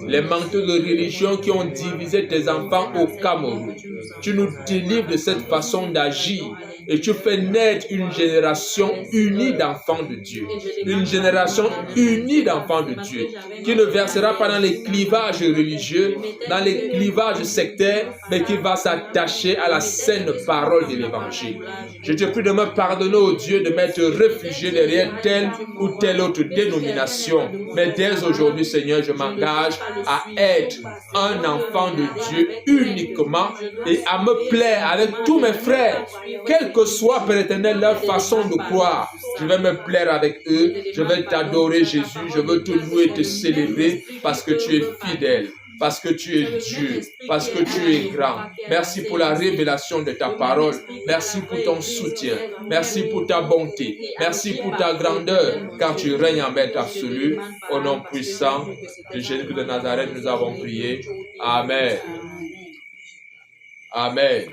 Les manteaux de religion qui ont divisé tes enfants au Cameroun. Tu nous délivres de cette façon d'agir et tu fais naître une génération unie d'enfants de Dieu. Une génération unie d'enfants de Dieu qui ne versera pas dans les clivages religieux, dans les clivages sectaires, mais qui va s'attacher à la saine parole de l'Évangile. Je te prie de me pardonner, ô Dieu, de m'être réfugié derrière telle ou telle autre dénomination. Mais dès aujourd'hui, Seigneur, je m'engage à être un enfant de Dieu uniquement et à me plaire avec tous mes frères, quelle que soit, Père éternel, leur façon de croire. Je vais me plaire avec eux, je vais t'adorer, Jésus, je veux te louer, te célébrer parce que tu es fidèle. Parce que tu es Dieu, parce que tu es grand. Merci pour la révélation de ta parole. Merci pour ton soutien. Merci pour ta bonté. Merci pour ta grandeur, car tu règnes en maître absolu. Au nom puissant de Jésus de Nazareth, nous avons prié. Amen. Amen.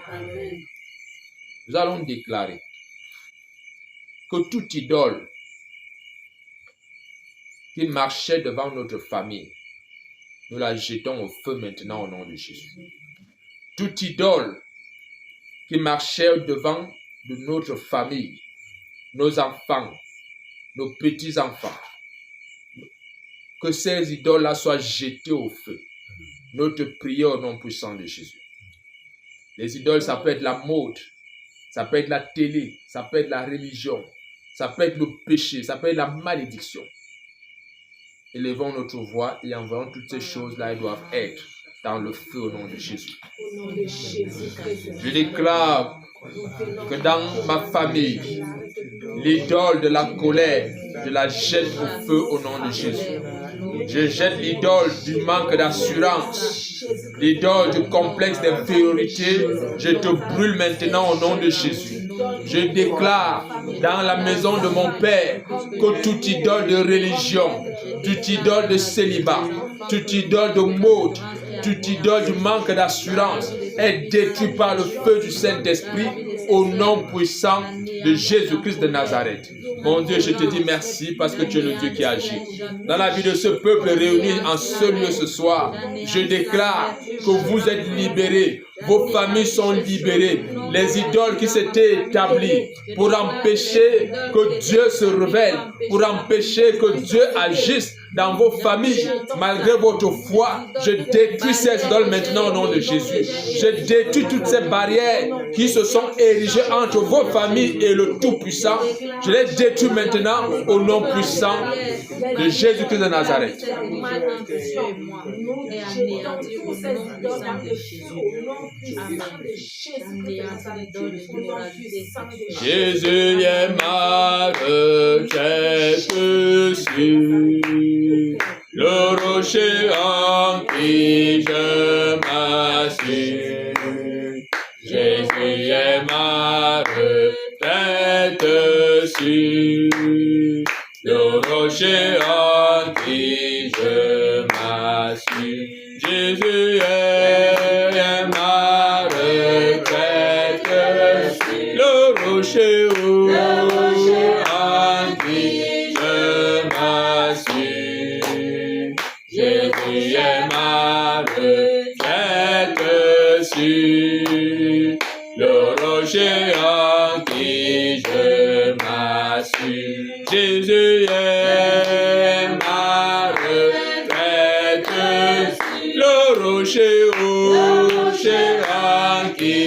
Nous allons déclarer que toute idole qui marchait devant notre famille, nous la jetons au feu maintenant au nom de Jésus. Toute idole qui marchait devant de notre famille, nos enfants, nos petits-enfants, que ces idoles-là soient jetées au feu. Nous te prions au nom puissant de Jésus. Les idoles, ça peut être la mode, ça peut être la télé, ça peut être la religion, ça peut être le péché, ça peut être la malédiction. Élevons notre voix et envoyons toutes ces choses-là, elles doivent être dans le feu au nom de Jésus. Je déclare que dans ma famille, l'idole de la colère, je la jette au feu au nom de Jésus. Je jette l'idole du manque d'assurance, l'idole du complexe d'infériorité, je te brûle maintenant au nom de Jésus. Je déclare dans la maison de mon Père que toute idole de religion, toute idole de célibat, toute idole de mode, toute idole du manque d'assurance est détruite par le feu du Saint-Esprit au nom puissant de Jésus-Christ de Nazareth. Mon Dieu, je te dis merci parce que tu es le Dieu qui agit. Dans la vie de ce peuple réuni en ce lieu ce soir, je déclare que vous êtes libérés. Vos familles sont libérées. Les idoles qui s'étaient établies pour empêcher que Dieu se révèle, pour empêcher que Dieu agisse dans vos familles, malgré votre foi, je détruis ces idoles maintenant au nom de Jésus. Je détruis toutes ces barrières qui se sont érigées entre vos familles et le Tout-Puissant. Je les détruis maintenant au nom puissant de Jésus-Christ de Nazareth. Jésus est ma requête sûre, le rocher en qui je m'assure. Jésus est ma requête sûre, le rocher en qui je m'assure. Jésus est ma requête, le rocher en qui je m'assure. Jésus est ma requête sûre, le rocher en qui je m'assure. Jésus est ma requête, le rocher en qui je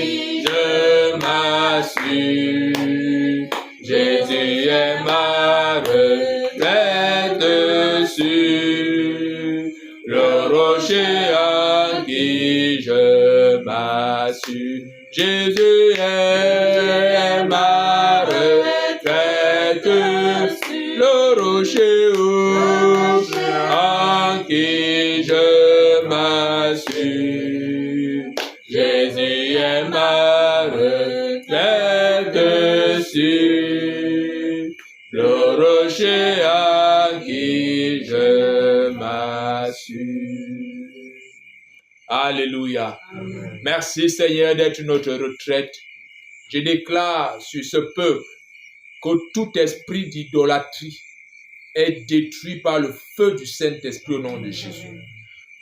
m'assure. Jésus est ma requête sûre, le rocher en qui je m'assure. Jésus est ma requête, le rocher en qui je m'assure. Jésus est ma requête sûre, le rocher en qui je m'assure. Alléluia. Amen. Merci Seigneur d'être notre retraite. Je déclare sur ce peuple que tout esprit d'idolâtrie est détruit par le feu du Saint-Esprit au nom de Jésus.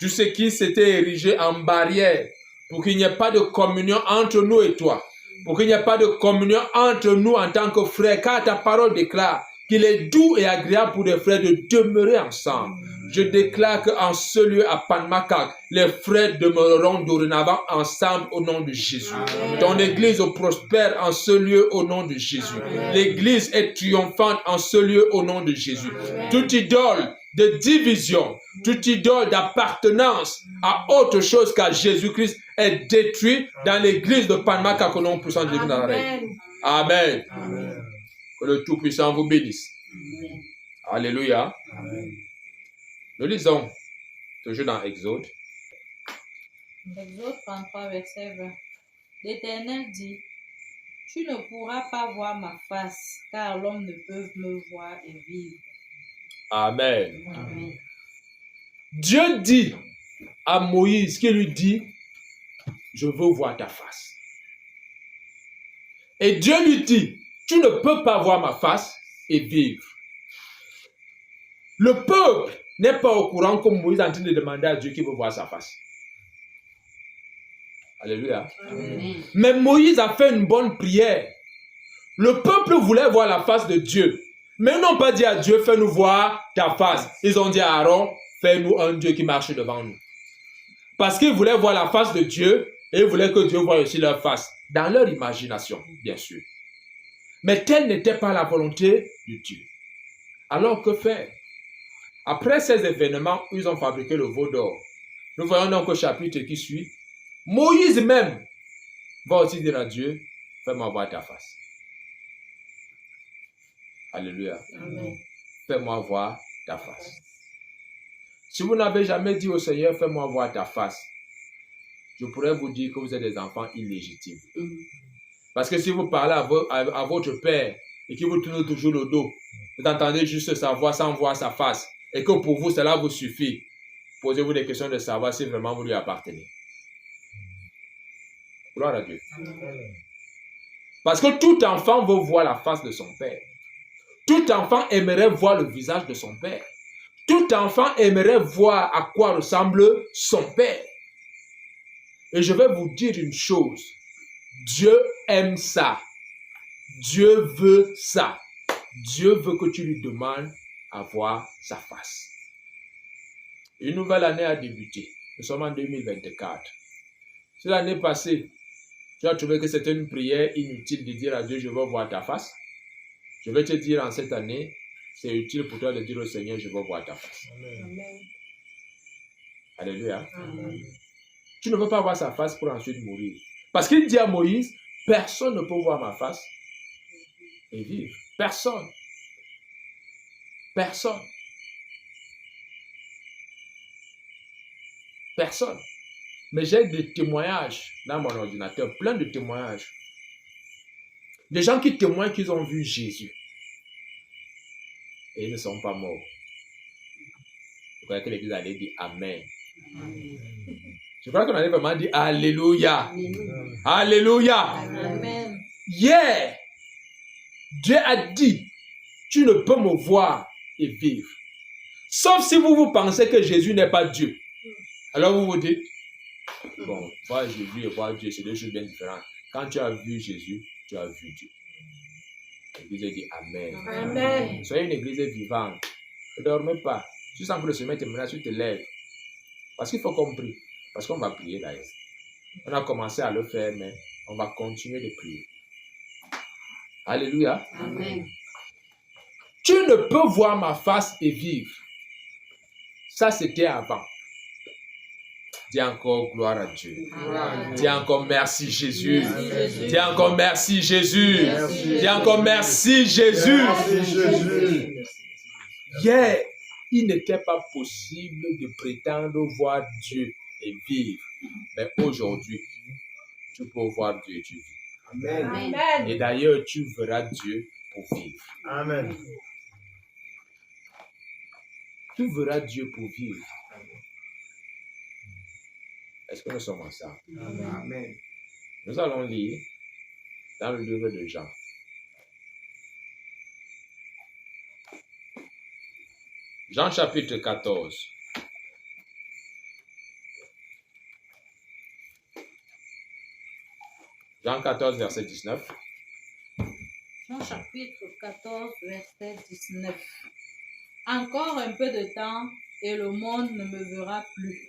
Tout ce qui s'était érigé en barrière pour qu'il n'y ait pas de communion entre nous et toi, pour qu'il n'y ait pas de communion entre nous en tant que frères, car ta parole déclare qu'il est doux et agréable pour les frères de demeurer ensemble. Je déclare qu'en ce lieu à Panmakak, les frères demeureront dorénavant ensemble au nom de Jésus. Amen. Ton église prospère en ce lieu au nom de Jésus. Amen. L'église est triomphante en ce lieu au nom de Jésus. Amen. Toute idole de division, toute idole d'appartenance à autre chose qu'à Jésus-Christ est détruite dans l'église de Panmakak au nom puissant de Jésus dans la règle. Amen. Amen. Que le Tout-Puissant vous bénisse. Amen. Alléluia. Amen. Nous lisons toujours dans Exode. Exode 33, verset 20. L'Éternel dit, tu ne pourras pas voir ma face, car l'homme ne peut me voir et vivre. Amen. Amen. Dieu dit à Moïse, qui lui dit, je veux voir ta face. Et Dieu lui dit, tu ne peux pas voir ma face et vivre. Le peuple n'est pas au courant que Moïse est en train de demander à Dieu qu'il veut voir sa face. Alléluia. Amen. Mais Moïse a fait une bonne prière. Le peuple voulait voir la face de Dieu. Mais ils n'ont pas dit à Dieu, fais-nous voir ta face. Ils ont dit à Aaron, fais-nous un Dieu qui marche devant nous. Parce qu'ils voulaient voir la face de Dieu et ils voulaient que Dieu voie aussi leur face. Dans leur imagination, bien sûr. Mais telle n'était pas la volonté de Dieu. Alors que faire? Après ces événements, ils ont fabriqué le veau d'or. Nous voyons donc au chapitre qui suit. Moïse même va aussi dire à Dieu, fais-moi voir ta face. Alléluia. Amen. Fais-moi voir ta face. Si vous n'avez jamais dit au Seigneur, fais-moi voir ta face, je pourrais vous dire que vous êtes des enfants illégitimes. Parce que si vous parlez à votre père et qu'il vous tourne toujours le dos, vous entendez juste sa voix sans voir sa face, et que pour vous cela vous suffit, posez-vous des questions de savoir si vraiment vous lui appartenez. Gloire à Dieu. Parce que tout enfant veut voir la face de son père. Tout enfant aimerait voir le visage de son père. Tout enfant aimerait voir à quoi ressemble son père. Et je vais vous dire une chose. Dieu aime ça. Dieu veut ça. Dieu veut que tu lui demandes à voir sa face. Une nouvelle année a débuté. Nous sommes en 2024. Si l'année passée, tu as trouvé que c'était une prière inutile de dire à Dieu, je veux voir ta face, je vais te dire en cette année, c'est utile pour toi de dire au Seigneur, je veux voir ta face. Amen. Alléluia. Amen. Tu ne veux pas voir sa face pour ensuite mourir. Parce qu'il dit à Moïse, personne ne peut voir ma face et vivre. Personne. Personne. Personne. Mais j'ai des témoignages dans mon ordinateur, plein de témoignages. Des gens qui témoignent qu'ils ont vu Jésus. Et ils ne sont pas morts. Je crois que l'Église allait dire Amen. Amen. Je crois qu'on allait vraiment dire Alléluia. Amen. Alléluia. Amen. Hier, Dieu a dit, tu ne peux me voir et vivre. Sauf si vous pensez que Jésus n'est pas Dieu. Alors vous vous dites, bon, voir Jésus et voir Dieu, c'est deux choses bien différentes. Quand tu as vu Jésus, tu as vu Dieu. L'église dit Amen. Amen. Soyez une église vivante. Ne dormez pas. Si tu sens que le sommeil te menace, tu te lèves. Parce qu'il faut qu'on prie. Parce qu'on va prier d'ailleurs. On a commencé à le faire, mais on va continuer de prier. Alléluia. Amen. Tu ne peux voir ma face et vivre. Ça, c'était avant. Dis encore gloire à Dieu. Amen. Dis encore merci Jésus. Merci, Jésus. Dis encore merci Jésus. Merci, Dis encore merci Jésus. Merci, Jésus. Hier, il n'était pas possible de prétendre voir Dieu et vivre. Mais aujourd'hui, tu peux voir Dieu et tu vis. Amen. Amen. Et d'ailleurs, tu verras Dieu pour vivre. Amen. Tu verras Dieu pour vivre. Est-ce que nous sommes ensemble? Amen. Nous allons lire dans le livre de Jean. Jean chapitre 14. Jean 14, verset 19. Jean chapitre 14, verset 19. Encore un peu de temps et le monde ne me verra plus.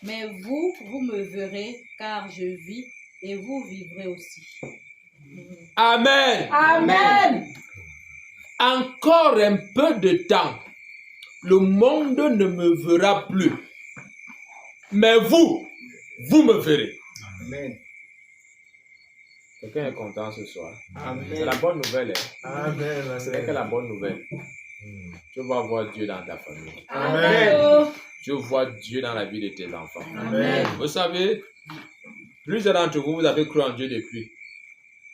Mais vous, vous me verrez car je vis et vous vivrez aussi. Amen. Amen. Encore un peu de temps. Le monde ne me verra plus. Mais vous, vous me verrez. Amen. Quelqu'un est content ce soir? Amen. C'est la bonne nouvelle. Hein? Amen. Ce n'est que la bonne nouvelle. Tu vas voir Dieu dans ta famille. Amen. Tu vois Dieu dans la vie de tes enfants. Amen. Vous savez, plusieurs d'entre vous, vous avez cru en Dieu depuis.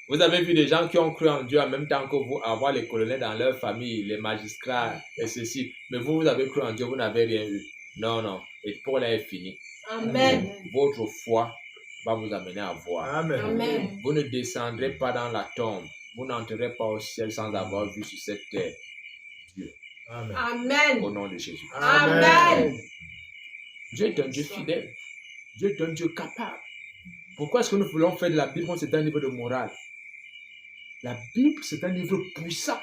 Vous avez vu des gens qui ont cru en Dieu en même temps que vous, avoir les colonels dans leur famille, les magistrats et ceci. Mais vous, vous avez cru en Dieu, vous n'avez rien eu. Non, non. Et pour là est fini. Amen. Votre foi va vous amener à voir. Amen. Amen. Vous ne descendrez pas dans la tombe. Vous n'entrerez pas au ciel sans avoir vu sur cette terre Dieu. Amen. Amen. Au nom de Jésus. Amen. Dieu est un Dieu fidèle. Dieu est un Dieu capable. Pourquoi est-ce que nous voulons faire de la Bible? C'est un livre de morale. La Bible, c'est un livre puissant.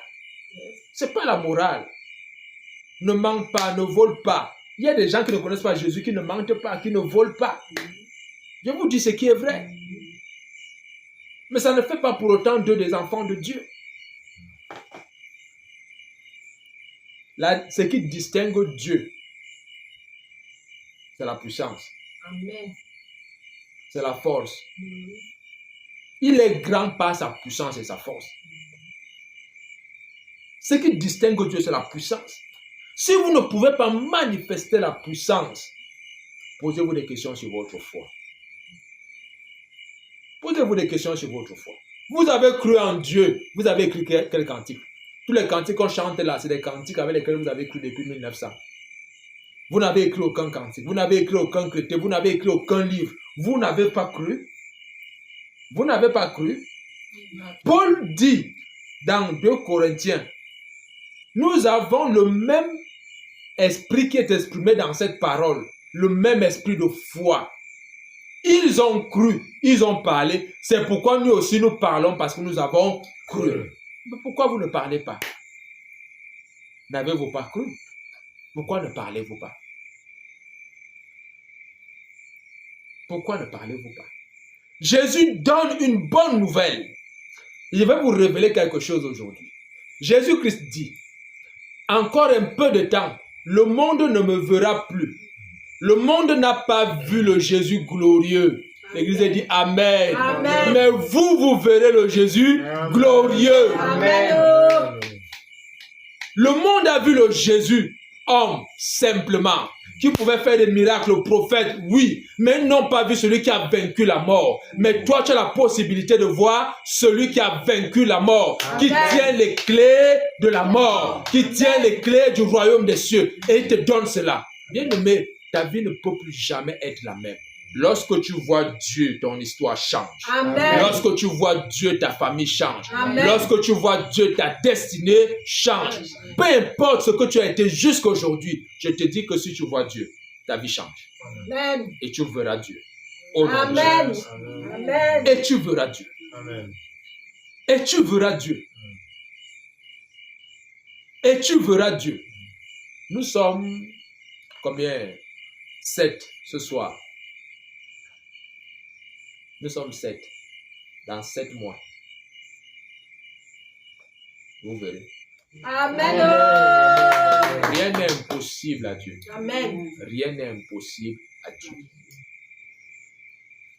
Ce n'est pas la morale. Ne mente pas, ne vole pas. Il y a des gens qui ne connaissent pas Jésus, qui ne mentent pas, qui ne volent pas. Je vous dis ce qui est vrai. Mais ça ne fait pas pour autant d'eux des enfants de Dieu. Là, ce qui distingue Dieu, c'est la puissance. Amen. C'est la force. Il est grand par sa puissance et sa force. Ce qui distingue Dieu, c'est la puissance. Si vous ne pouvez pas manifester la puissance, posez-vous des questions sur votre foi. Posez-vous des questions sur votre foi. Vous avez cru en Dieu. Vous avez écrit quel cantique? Tous les cantiques qu'on chante là, c'est des cantiques avec lesquels vous avez cru depuis 1900. Vous n'avez écrit aucun cantique. Vous n'avez écrit aucun chrétien. Vous n'avez écrit aucun livre. Vous n'avez pas cru. Vous n'avez pas cru. Paul dit dans 2 Corinthiens, nous avons le même esprit qui est exprimé dans cette parole, le même esprit de foi. Ils ont cru, ils ont parlé. C'est pourquoi nous aussi nous parlons parce que nous avons cru. Mais pourquoi vous ne parlez pas? N'avez-vous pas cru? Pourquoi ne parlez-vous pas? Pourquoi ne parlez-vous pas? Jésus donne une bonne nouvelle. Je vais vous révéler quelque chose aujourd'hui. Jésus-Christ dit, encore un peu de temps, le monde ne me verra plus. Le monde n'a pas vu le Jésus glorieux. L'Église dit Amen. Amen. Mais vous, vous verrez le Jésus glorieux. Amen. Le monde a vu le Jésus homme, simplement, qui pouvait faire des miracles, prophète, oui, mais ils n'ont pas vu celui qui a vaincu la mort. Mais toi, tu as la possibilité de voir celui qui a vaincu la mort, qui tient les clés de la mort, qui tient les clés du royaume des cieux, et il te donne cela. Bien-aimé, ta vie ne peut plus jamais être la même. Lorsque tu vois Dieu, ton histoire change. Amen. Lorsque tu vois Dieu, ta famille change. Amen. Lorsque tu vois Dieu, ta destinée change. Peu importe ce que tu as été jusqu'aujourd'hui, je te dis que si tu vois Dieu, ta vie change. Amen. Et tu verras Dieu. Au nom de Amen. Jésus. Amen. Et tu verras Dieu. Amen. Et tu verras Dieu. Et tu verras Dieu. Nous sommes combien? 7 ce soir. Nous sommes 7. Dans 7 mois. Vous verrez. Amen. Rien n'est impossible à Dieu. Amen. Rien n'est impossible à Dieu.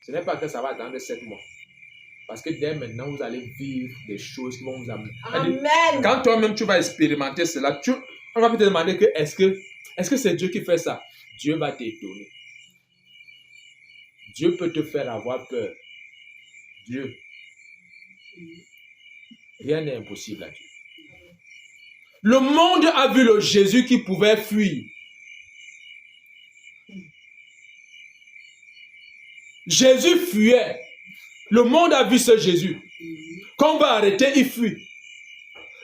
Ce n'est pas que ça va attendre 7 mois. Parce que dès maintenant, vous allez vivre des choses qui vont vous amener. Amen. Quand toi-même tu vas expérimenter cela, on va te demander que est-ce que c'est Dieu qui fait ça? Dieu va t'étonner. Dieu peut te faire avoir peur. Dieu. Rien n'est impossible à Dieu. Le monde a vu le Jésus qui pouvait fuir. Jésus fuyait. Le monde a vu ce Jésus. Quand on va arrêter, il fuit.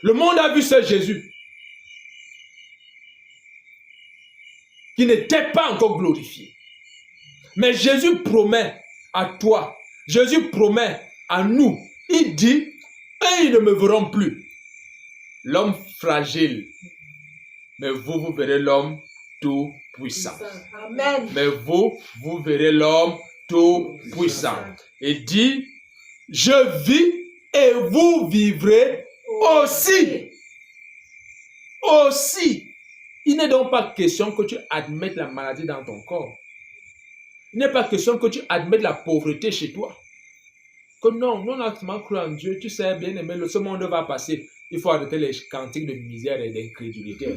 Le monde a vu ce Jésus qui n'était pas encore glorifié. Mais Jésus promet à toi, Jésus promet à nous, il dit, et ils ne me verront plus. L'homme fragile, mais vous verrez l'homme tout puissant. Amen. Mais vous verrez l'homme tout puissant. Et dit, je vis et vous vivrez aussi. Aussi. Il n'est donc pas question que tu admettes la maladie dans ton corps. Il n'est pas question que tu admettes la pauvreté chez toi. Que non, on a seulement cru en Dieu. Tu sais, bien aimé, ce monde va passer. Il faut arrêter les cantiques de misère et d'incrédulité.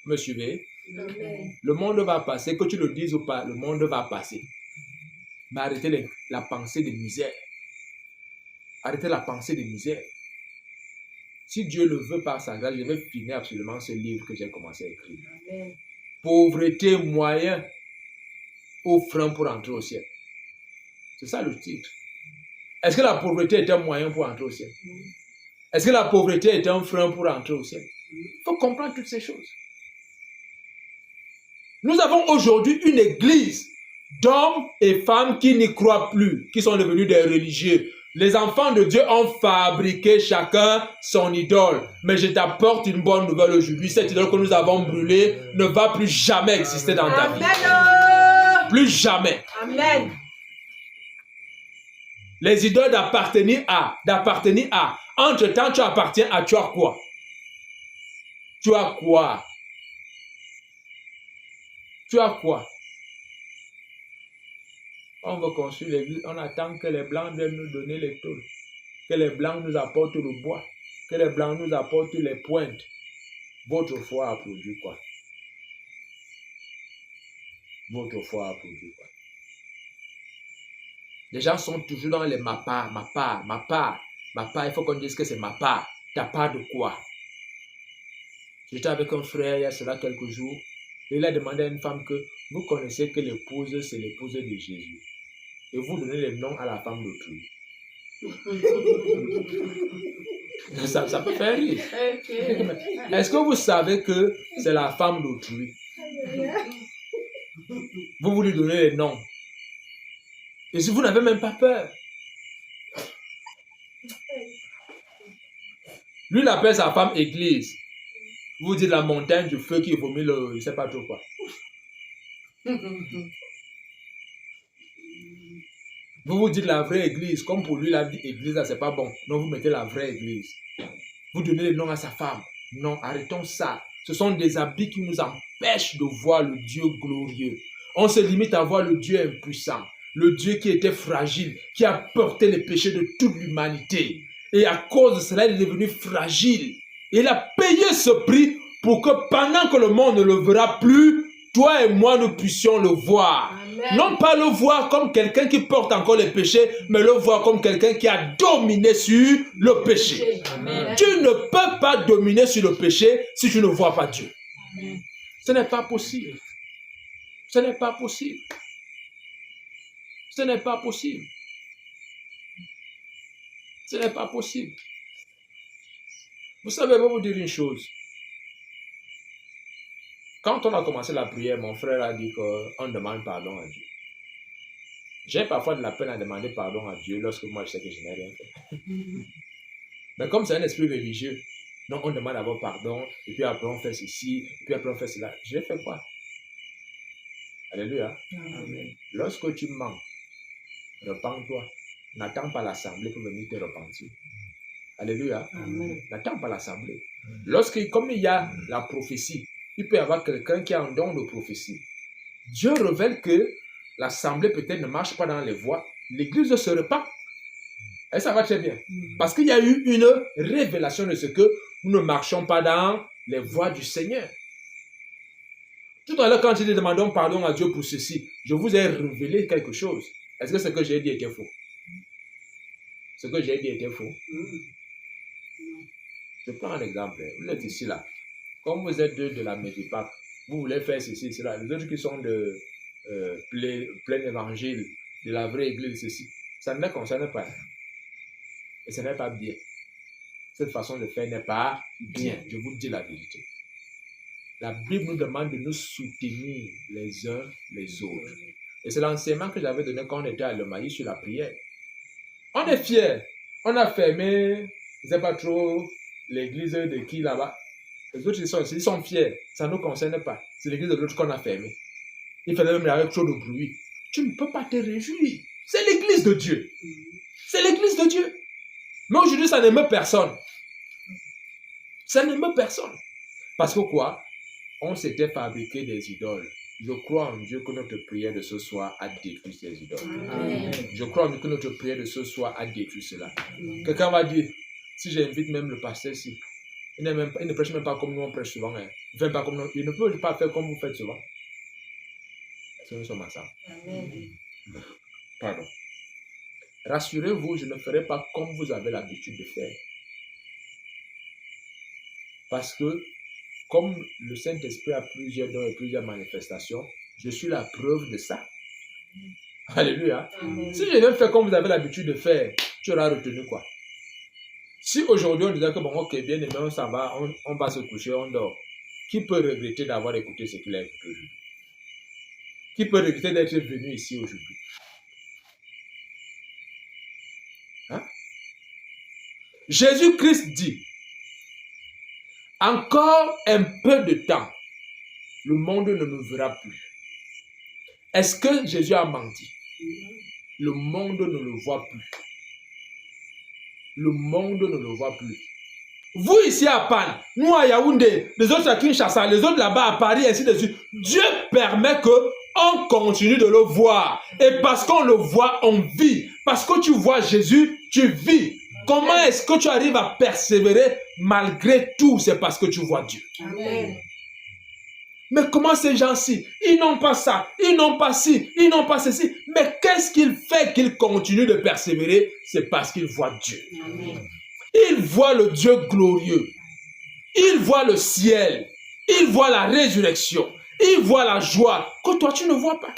Me suivez? Amen. Le monde va passer, que tu le dises ou pas, le monde va passer. Mais arrêtez la pensée de misère. Arrêtez la pensée de misère. Si Dieu le veut par sa grâce, je vais finir absolument ce livre que j'ai commencé à écrire. Amen. Pauvreté, moyen ou frein pour entrer au ciel. C'est ça le titre. Est-ce que la pauvreté est un moyen pour entrer au ciel? Est-ce que la pauvreté est un frein pour entrer au ciel? Il faut comprendre toutes ces choses. Nous avons aujourd'hui une église d'hommes et femmes qui n'y croient plus, qui sont devenus des religieux. Les enfants de Dieu ont fabriqué chacun son idole. Mais je t'apporte une bonne nouvelle aujourd'hui. Cette idole que nous avons brûlée ne va plus jamais exister dans ta vie. Amen. Plus jamais. Amen. Les idoles d'appartenir à. Entre-temps, tu appartiens à. Tu as quoi? Tu as quoi? Tu as quoi? On veut construire l'église, on attend que les Blancs viennent nous donner les tôles, que les Blancs nous apportent le bois, que les Blancs nous apportent les pointes. Votre foi a produit quoi? Votre foi a produit quoi? Les gens sont toujours dans les ma part. Il faut qu'on dise que c'est ma part. Ta part de quoi? J'étais avec un frère il y a cela quelques jours. Et il a demandé à une femme que vous connaissez que l'épouse, c'est l'épouse de Jésus. Et vous donnez les noms à la femme d'autrui. Ça peut faire rire. Est-ce que vous savez que c'est la femme d'autrui? Vous lui donnez les noms. Et si vous n'avez même pas peur. Lui, il appelle sa femme église. Vous dites la montagne du feu qui vomit le... Je ne sais pas trop quoi. Vous dites la vraie église. Comme pour lui, la dit église, là, c'est pas bon. Non, vous mettez la vraie église. Vous donnez le nom à sa femme. Non, arrêtons ça. Ce sont des habits qui nous empêchent de voir le Dieu glorieux. On se limite à voir le Dieu impuissant. Le Dieu qui était fragile, qui a porté les péchés de toute l'humanité. Et à cause de cela, il est devenu fragile. Et il a payé ce prix pour que pendant que le monde ne le verra plus, toi et moi, nous puissions le voir. Amen. Non pas le voir comme quelqu'un qui porte encore les péchés, mais le voir comme quelqu'un qui a dominé sur le péché. Amen. Tu ne peux pas dominer sur le péché si tu ne vois pas Dieu. Amen. Ce n'est pas possible. Ce n'est pas possible. Ce n'est pas possible. Ce n'est pas possible. Vous savez, je vais vous dire une chose. Quand on a commencé la prière, mon frère a dit qu'on demande pardon à Dieu. J'ai parfois de la peine à demander pardon à Dieu lorsque moi je sais que je n'ai rien fait. Mais comme c'est un esprit religieux, non, on demande d'abord pardon, et puis après on fait ceci, et puis après on fait cela. J'ai fait quoi? Alléluia. Amen. Lorsque tu mens, repens-toi. N'attends pas l'assemblée pour venir te repentir. Alléluia. Amen. N'attends pas l'assemblée. Comme il y a la prophétie, il peut y avoir quelqu'un qui a un don de prophétie. Dieu révèle que l'assemblée peut-être ne marche pas dans les voies. L'église se repent. Et ça va très bien. Parce qu'il y a eu une révélation de ce que nous ne marchons pas dans les voies du Seigneur. Tout à l'heure, quand j'ai dit demandons pardon à Dieu pour ceci, je vous ai révélé quelque chose. Est-ce que ce que j'ai dit était faux? Ce que j'ai dit était faux? Je prends un exemple. Vous êtes ici là. Comme vous êtes deux de la Medipac, vous voulez faire ceci, cela. Les autres qui sont de plein évangile, de la vraie église, ceci. Ça ne les concerne pas. Et ce n'est pas bien. Cette façon de faire n'est pas bien. Je vous dis la vérité. La Bible nous demande de nous soutenir les uns les autres. Et c'est l'enseignement que j'avais donné quand on était à Le Mali sur la prière. On est fiers. On a fermé, je ne sais pas trop, l'église de qui là-bas. Les autres, ils sont fiers. Ça ne nous concerne pas. C'est l'église de l'autre qu'on a fermée. Il fallait même avec trop de bruit. Tu ne peux pas te réjouir. C'est l'église de Dieu. C'est l'église de Dieu. Mais aujourd'hui, ça n'aime personne. Ça n'aime personne. Parce que quoi? On s'était fabriqué des idoles. Je crois en Dieu que notre prière de ce soir a détruit ces idoles. Amen. Je crois en Dieu que notre prière de ce soir a détruit cela. Quelqu'un va dire, si j'invite même le pasteur ici, il ne prêche même pas comme nous on prêche souvent. Hein. Il ne peut pas faire comme vous faites souvent. Est-ce que nous sommes ensemble? Amen. Pardon. Rassurez-vous, je ne ferai pas comme vous avez l'habitude de faire. Parce que, comme le Saint-Esprit a plusieurs dons et plusieurs manifestations, je suis la preuve de ça. Alléluia. Amen. Si je viens faire comme vous avez l'habitude de faire, tu auras retenu quoi? Si aujourd'hui on disait que bon, ok, bien aimé, on s'en va, on va se coucher, on dort. Qui peut regretter d'avoir écouté ce qu'il a écouté aujourd'hui? Qui peut regretter d'être venu ici aujourd'hui? Hein? Jésus-Christ dit, encore un peu de temps, le monde ne nous verra plus. Est-ce que Jésus a menti? Le monde ne le voit plus. Le monde ne le voit plus. Vous ici à Panne, nous à Yaoundé, les autres à Kinshasa, les autres là-bas à Paris, ainsi de suite. Dieu permet qu'on continue de le voir. Et parce qu'on le voit, on vit. Parce que tu vois Jésus, tu vis. Comment est-ce que tu arrives à persévérer malgré tout? C'est parce que tu vois Dieu. Amen. Mais comment ces gens-ci, ils n'ont pas ça, ils n'ont pas ci, ils n'ont pas ceci. Mais qu'est-ce qu'il fait qu'ils continuent de persévérer? C'est parce qu'ils voient Dieu. Amen. Ils voient le Dieu glorieux. Ils voient le ciel. Ils voient la résurrection. Ils voient la joie que toi tu ne vois pas.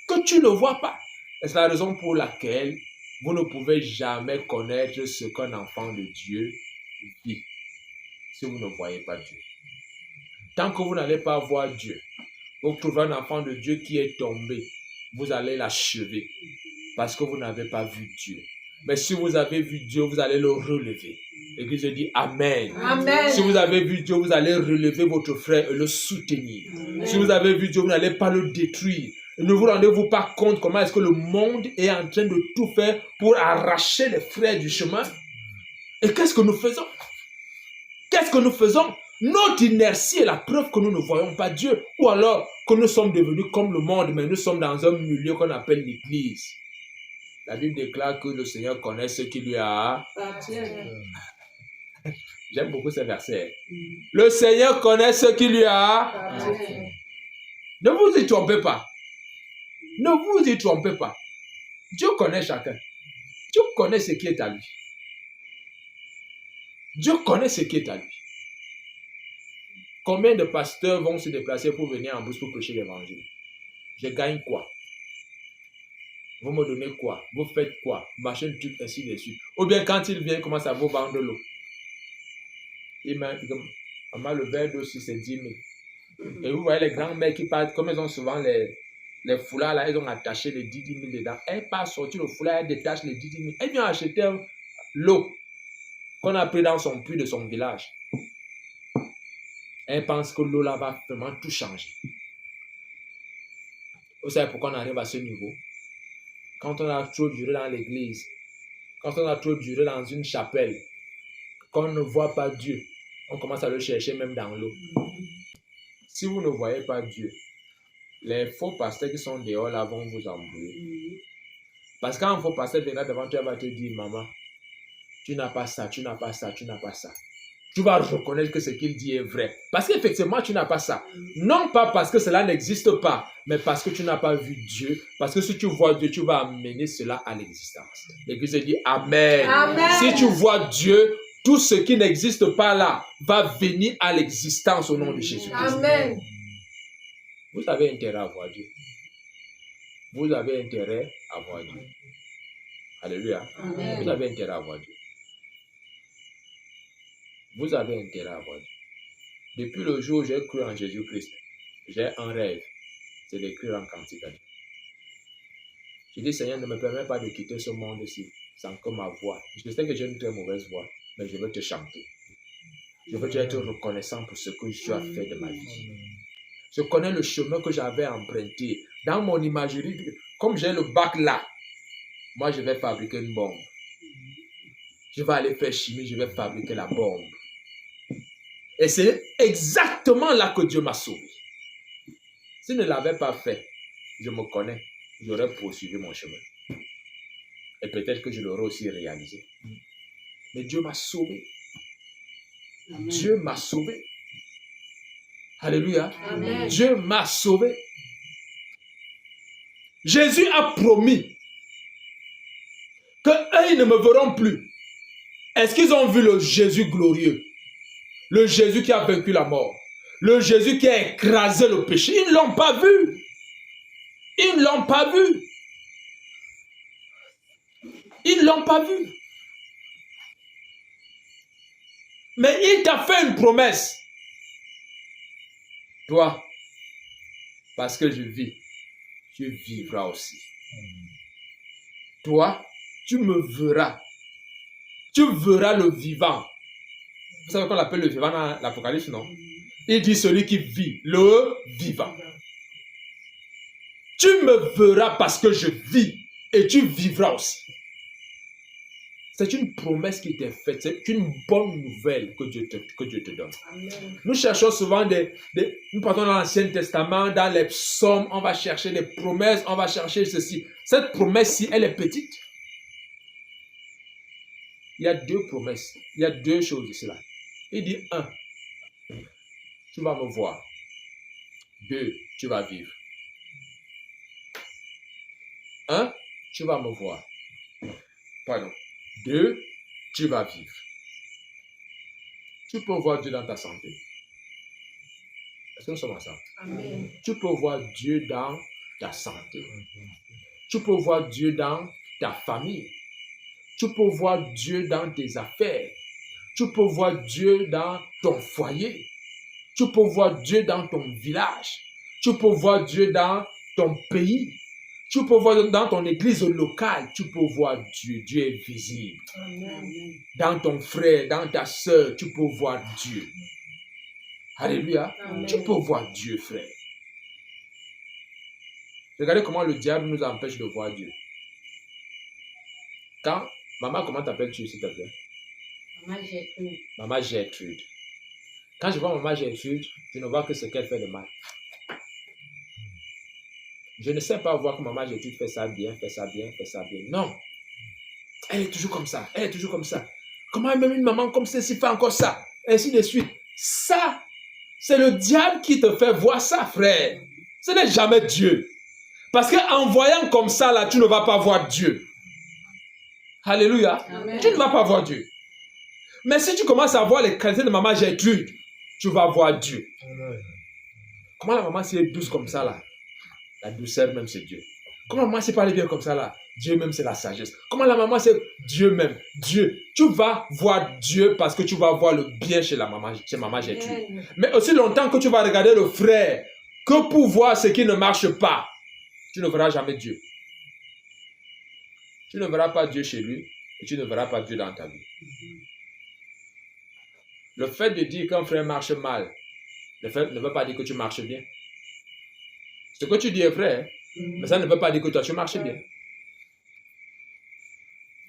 Que tu ne vois pas. Et c'est la raison pour laquelle vous ne pouvez jamais connaître ce qu'un enfant de Dieu vit si vous ne voyez pas Dieu. Tant que vous n'allez pas voir Dieu, vous trouvez un enfant de Dieu qui est tombé, vous allez l'achever parce que vous n'avez pas vu Dieu. Mais si vous avez vu Dieu, vous allez le relever. L'Église dit Amen. Amen. Si vous avez vu Dieu, vous allez relever votre frère et le soutenir. Amen. Si vous avez vu Dieu, vous n'allez pas le détruire. Ne vous rendez-vous pas compte comment est-ce que le monde est en train de tout faire pour arracher les frères du chemin? Et qu'est-ce que nous faisons? Qu'est-ce que nous faisons? Notre inertie est la preuve que nous ne voyons pas Dieu. Ou alors que nous sommes devenus comme le monde, mais nous sommes dans un milieu qu'on appelle l'Église. La Bible déclare que le Seigneur connaît ce qui lui a... J'aime beaucoup ce verset. Le Seigneur connaît ce qui lui a... Ne vous y trompez pas. Ne vous y trompez pas. Dieu connaît chacun. Dieu connaît ce qui est à lui. Dieu connaît ce qui est à lui. Combien de pasteurs vont se déplacer pour venir en Beauce pour prêcher l'évangile? Je gagne quoi? Vous me donnez quoi? Vous faites quoi? Machin, truc, ainsi de suite. Ou bien quand il vient, il commence à vous vendre l'eau. Il m'a le verre d'eau, c'est 10 000. Et vous voyez les grands-mères qui partent, comme ils ont souvent les foulards là, ils ont attaché les 10 000 dedans. Elle part sortir le foulard, elle détache les 10 000. Elle vient acheter l'eau qu'on a pris dans son puits de son village. Elle pense que l'eau là va vraiment tout changer. Vous savez pourquoi on arrive à ce niveau? Quand on a trop duré dans l'église, quand on a trop duré dans une chapelle, quand on ne voit pas Dieu, on commence à le chercher même dans l'eau. Si vous ne voyez pas Dieu, les faux pasteurs qui sont dehors là vont vous embrouiller. Parce qu'un faux pasteur viendra devant toi, va te dire, maman, tu n'as pas ça, tu n'as pas ça, tu n'as pas ça. Tu vas reconnaître que ce qu'il dit est vrai. Parce qu'effectivement, tu n'as pas ça. Non pas parce que cela n'existe pas, mais parce que tu n'as pas vu Dieu. Parce que si tu vois Dieu, tu vas amener cela à l'existence. L'Église dit Amen. Amen. Si tu vois Dieu, tout ce qui n'existe pas là va venir à l'existence au nom de Jésus-Christ. Amen. Vous avez intérêt à voir Dieu. vous avez intérêt à voir Dieu. Alléluia. Amen. Vous avez intérêt à voir Dieu. Vous avez intérêt à voir Dieu. Depuis le jour où j'ai cru en Jésus-Christ, j'ai un rêve, c'est d'écrire en cantique à Dieu. Je dis, Seigneur, ne me permets pas de quitter ce monde-ci sans que ma voix. Je sais que j'ai une très mauvaise voix, mais je veux te chanter. Je veux être reconnaissant pour ce que tu as fait de ma vie. Je connais le chemin que j'avais emprunté. Dans mon imagerie, comme j'ai le bac là, moi je vais fabriquer une bombe. Je vais aller faire chimie, je vais fabriquer la bombe. Et c'est exactement là que Dieu m'a sauvé. S'il ne l'avait pas fait, je me connais, j'aurais poursuivi mon chemin. Et peut-être que je l'aurais aussi réalisé. Mais Dieu m'a sauvé. Amen. Dieu m'a sauvé. Alléluia. Amen. Dieu m'a sauvé. Jésus a promis qu'eux, ils ne me verront plus. Est-ce qu'ils ont vu le Jésus glorieux? Le Jésus qui a vaincu la mort? Le Jésus qui a écrasé le péché? Ils ne l'ont pas vu. Ils ne l'ont pas vu. Ils ne l'ont pas vu. Mais il t'a fait une promesse. Toi, parce que je vis, tu vivras aussi. Toi, tu me verras. Tu verras le vivant. Vous savez qu'on l'appelle le vivant dans l'Apocalypse, non? Il dit celui qui vit, le vivant. Tu me verras parce que je vis et tu vivras aussi. C'est une promesse qui t'est faite. C'est une bonne nouvelle que Dieu te donne. Amen. Nous cherchons souvent nous partons dans l'Ancien Testament, dans les psaumes, on va chercher des promesses, on va chercher ceci. Cette promesse-ci, elle est petite. Il y a deux promesses. Il y a deux choses ici là. Il dit 1, tu vas me voir. 2, tu vas vivre. 1, tu vas me voir. Pardon. 2, tu vas vivre. Tu peux voir Dieu dans ta santé. Est-ce que nous sommes ensemble? Amen. Tu peux voir Dieu dans ta santé. Tu peux voir Dieu dans ta famille. Tu peux voir Dieu dans tes affaires. Tu peux voir Dieu dans ton foyer. Tu peux voir Dieu dans ton village. Tu peux voir Dieu dans ton pays. Tu peux voir dans ton église locale. Tu peux voir Dieu. Dieu est visible. Amen. Dans ton frère, dans ta soeur, tu peux voir Dieu. Alléluia. Amen. Tu peux voir Dieu, frère. Regardez comment le diable nous empêche de voir Dieu. Quand, maman, comment t'appelles-tu, s'il te plaît? Maman Gertrude. Maman Gertrude. Quand je vois maman Gertrude, je ne vois que ce qu'elle fait de mal. Je ne sais pas voir que maman Gertrude fait ça bien, fait ça bien, fait ça bien. Non. Elle est toujours comme ça. Elle est toujours comme ça. Comment même une maman comme celle-ci fait encore ça? Ainsi de suite. Ça, c'est le diable qui te fait voir ça, frère. Ce n'est jamais Dieu. Parce qu'en voyant comme ça, là, tu ne vas pas voir Dieu. Alléluia. Amen. Tu ne vas pas voir Dieu. Mais si tu commences à voir les qualités de maman Gertrude, tu vas voir Dieu. Comment la maman s'est douce comme ça, là? La douceur même, c'est Dieu. Comment la maman s'est parlé bien comme ça, là? Dieu même, c'est la sagesse. Comment la maman, c'est Dieu même. Dieu. Tu vas voir Dieu parce que tu vas voir le bien chez maman Gertrude. Amen. Mais aussi longtemps que tu vas regarder le frère, que pour voir ce qui ne marche pas, tu ne verras jamais Dieu. Tu ne verras pas Dieu chez lui et tu ne verras pas Dieu dans ta vie. Le fait de dire qu'un frère marche mal, le fait ne veut pas dire que tu marches bien. Ce que tu dis est vrai, hein, mais ça ne veut pas dire que toi tu marches bien.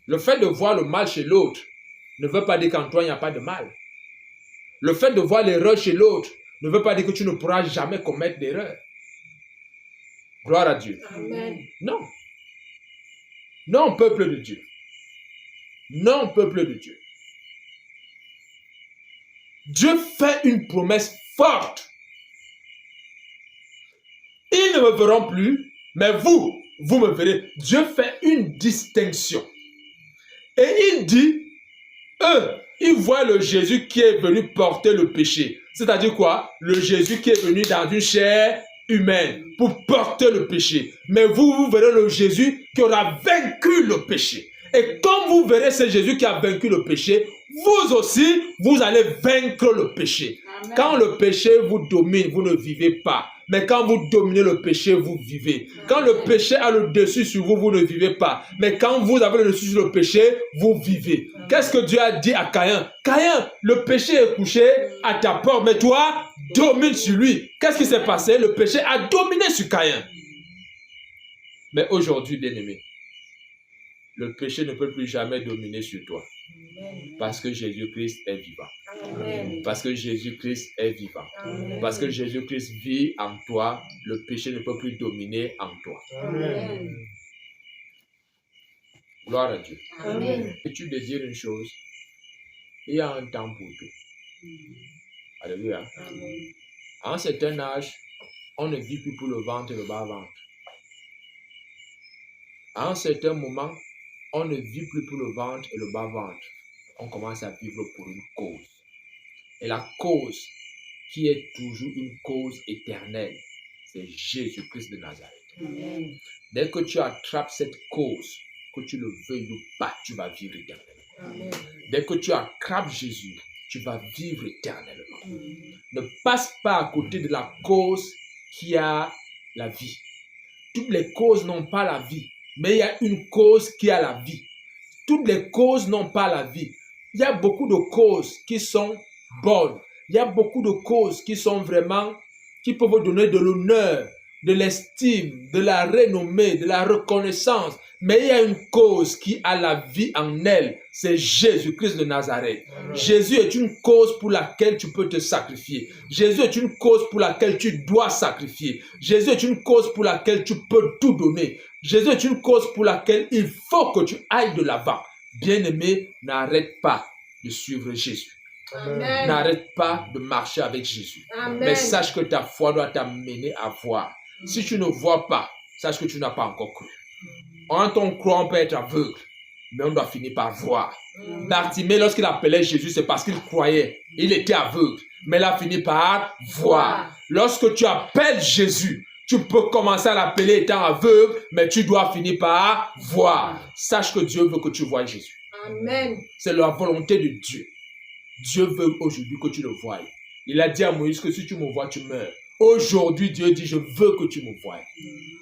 Le fait de voir le mal chez l'autre ne veut pas dire qu'en toi il n'y a pas de mal. Le fait de voir l'erreur chez l'autre ne veut pas dire que tu ne pourras jamais commettre d'erreur. Gloire à Dieu. Amen. Non. Non, peuple de Dieu. Non, peuple de Dieu. Dieu fait une promesse forte. Ils ne me verront plus, mais vous me verrez. Dieu fait une distinction. Et il dit, eux, ils voient le Jésus qui est venu porter le péché. C'est-à-dire quoi? Le Jésus qui est venu dans une chair humaine pour porter le péché. Mais vous verrez le Jésus qui aura vaincu le péché. Et comme vous verrez ce Jésus qui a vaincu le péché, vous aussi, vous allez vaincre le péché. Amen. Quand le péché vous domine, vous ne vivez pas. Mais quand vous dominez le péché, vous vivez. Quand le péché a le dessus sur vous, vous ne vivez pas. Mais quand vous avez le dessus sur le péché, vous vivez. Qu'est-ce que Dieu a dit à Caïn? Caïn, le péché est couché à ta porte, mais toi, domine sur lui. Qu'est-ce qui s'est passé? Le péché a dominé sur Caïn. Mais aujourd'hui, bien-aimé, le péché ne peut plus jamais dominer sur toi. Parce que Jésus-Christ est vivant. Amen. Parce que Jésus-Christ est vivant. Amen. Parce que Jésus-Christ vit en toi, le péché ne peut plus dominer en toi. Amen. Gloire à Dieu. Amen. Et tu veux dire une chose, il y a un temps pour tout. Alléluia. Amen. À un certain âge, on ne vit plus pour le ventre et le bas-ventre. À un certain moment, on ne vit plus pour le ventre et le bas-ventre. On commence à vivre pour une cause. Et la cause qui est toujours une cause éternelle, c'est Jésus-Christ de Nazareth. Amen. Dès que tu attrapes cette cause, que tu le veuilles ou pas, tu vas vivre éternellement. Amen. Dès que tu attrapes Jésus, tu vas vivre éternellement. Ne passe pas à côté de la cause qui a la vie. Toutes les causes n'ont pas la vie, mais il y a une cause qui a la vie. Toutes les causes n'ont pas la vie. Il y a beaucoup de causes qui sont bonnes. Il y a beaucoup de causes qui sont vraiment, qui peuvent donner de l'honneur, de l'estime, de la renommée, de la reconnaissance. Mais il y a une cause qui a la vie en elle, c'est Jésus-Christ de Nazareth. Amen. Jésus est une cause pour laquelle tu peux te sacrifier. Jésus est une cause pour laquelle tu dois sacrifier. Jésus est une cause pour laquelle tu peux tout donner. Jésus est une cause pour laquelle il faut que tu ailles de l'avant. Bien-aimé, n'arrête pas de suivre Jésus. Amen. N'arrête pas de marcher avec Jésus. Amen. Mais sache que ta foi doit t'amener à voir. Si tu ne vois pas, sache que tu n'as pas encore cru. Quand on croit, on peut être aveugle, mais on doit finir par voir. Bartimée, lorsqu'il appelait Jésus, c'est parce qu'il croyait. Il était aveugle, mais il a fini par voir. Lorsque tu appelles Jésus, tu peux commencer à l'appeler étant aveugle, mais tu dois finir par voir. Sache que Dieu veut que tu voies Jésus. Amen. C'est la volonté de Dieu. Dieu veut aujourd'hui que tu le voies. Il a dit à Moïse que si tu me vois, tu meurs. Aujourd'hui, Dieu dit, je veux que tu me voies.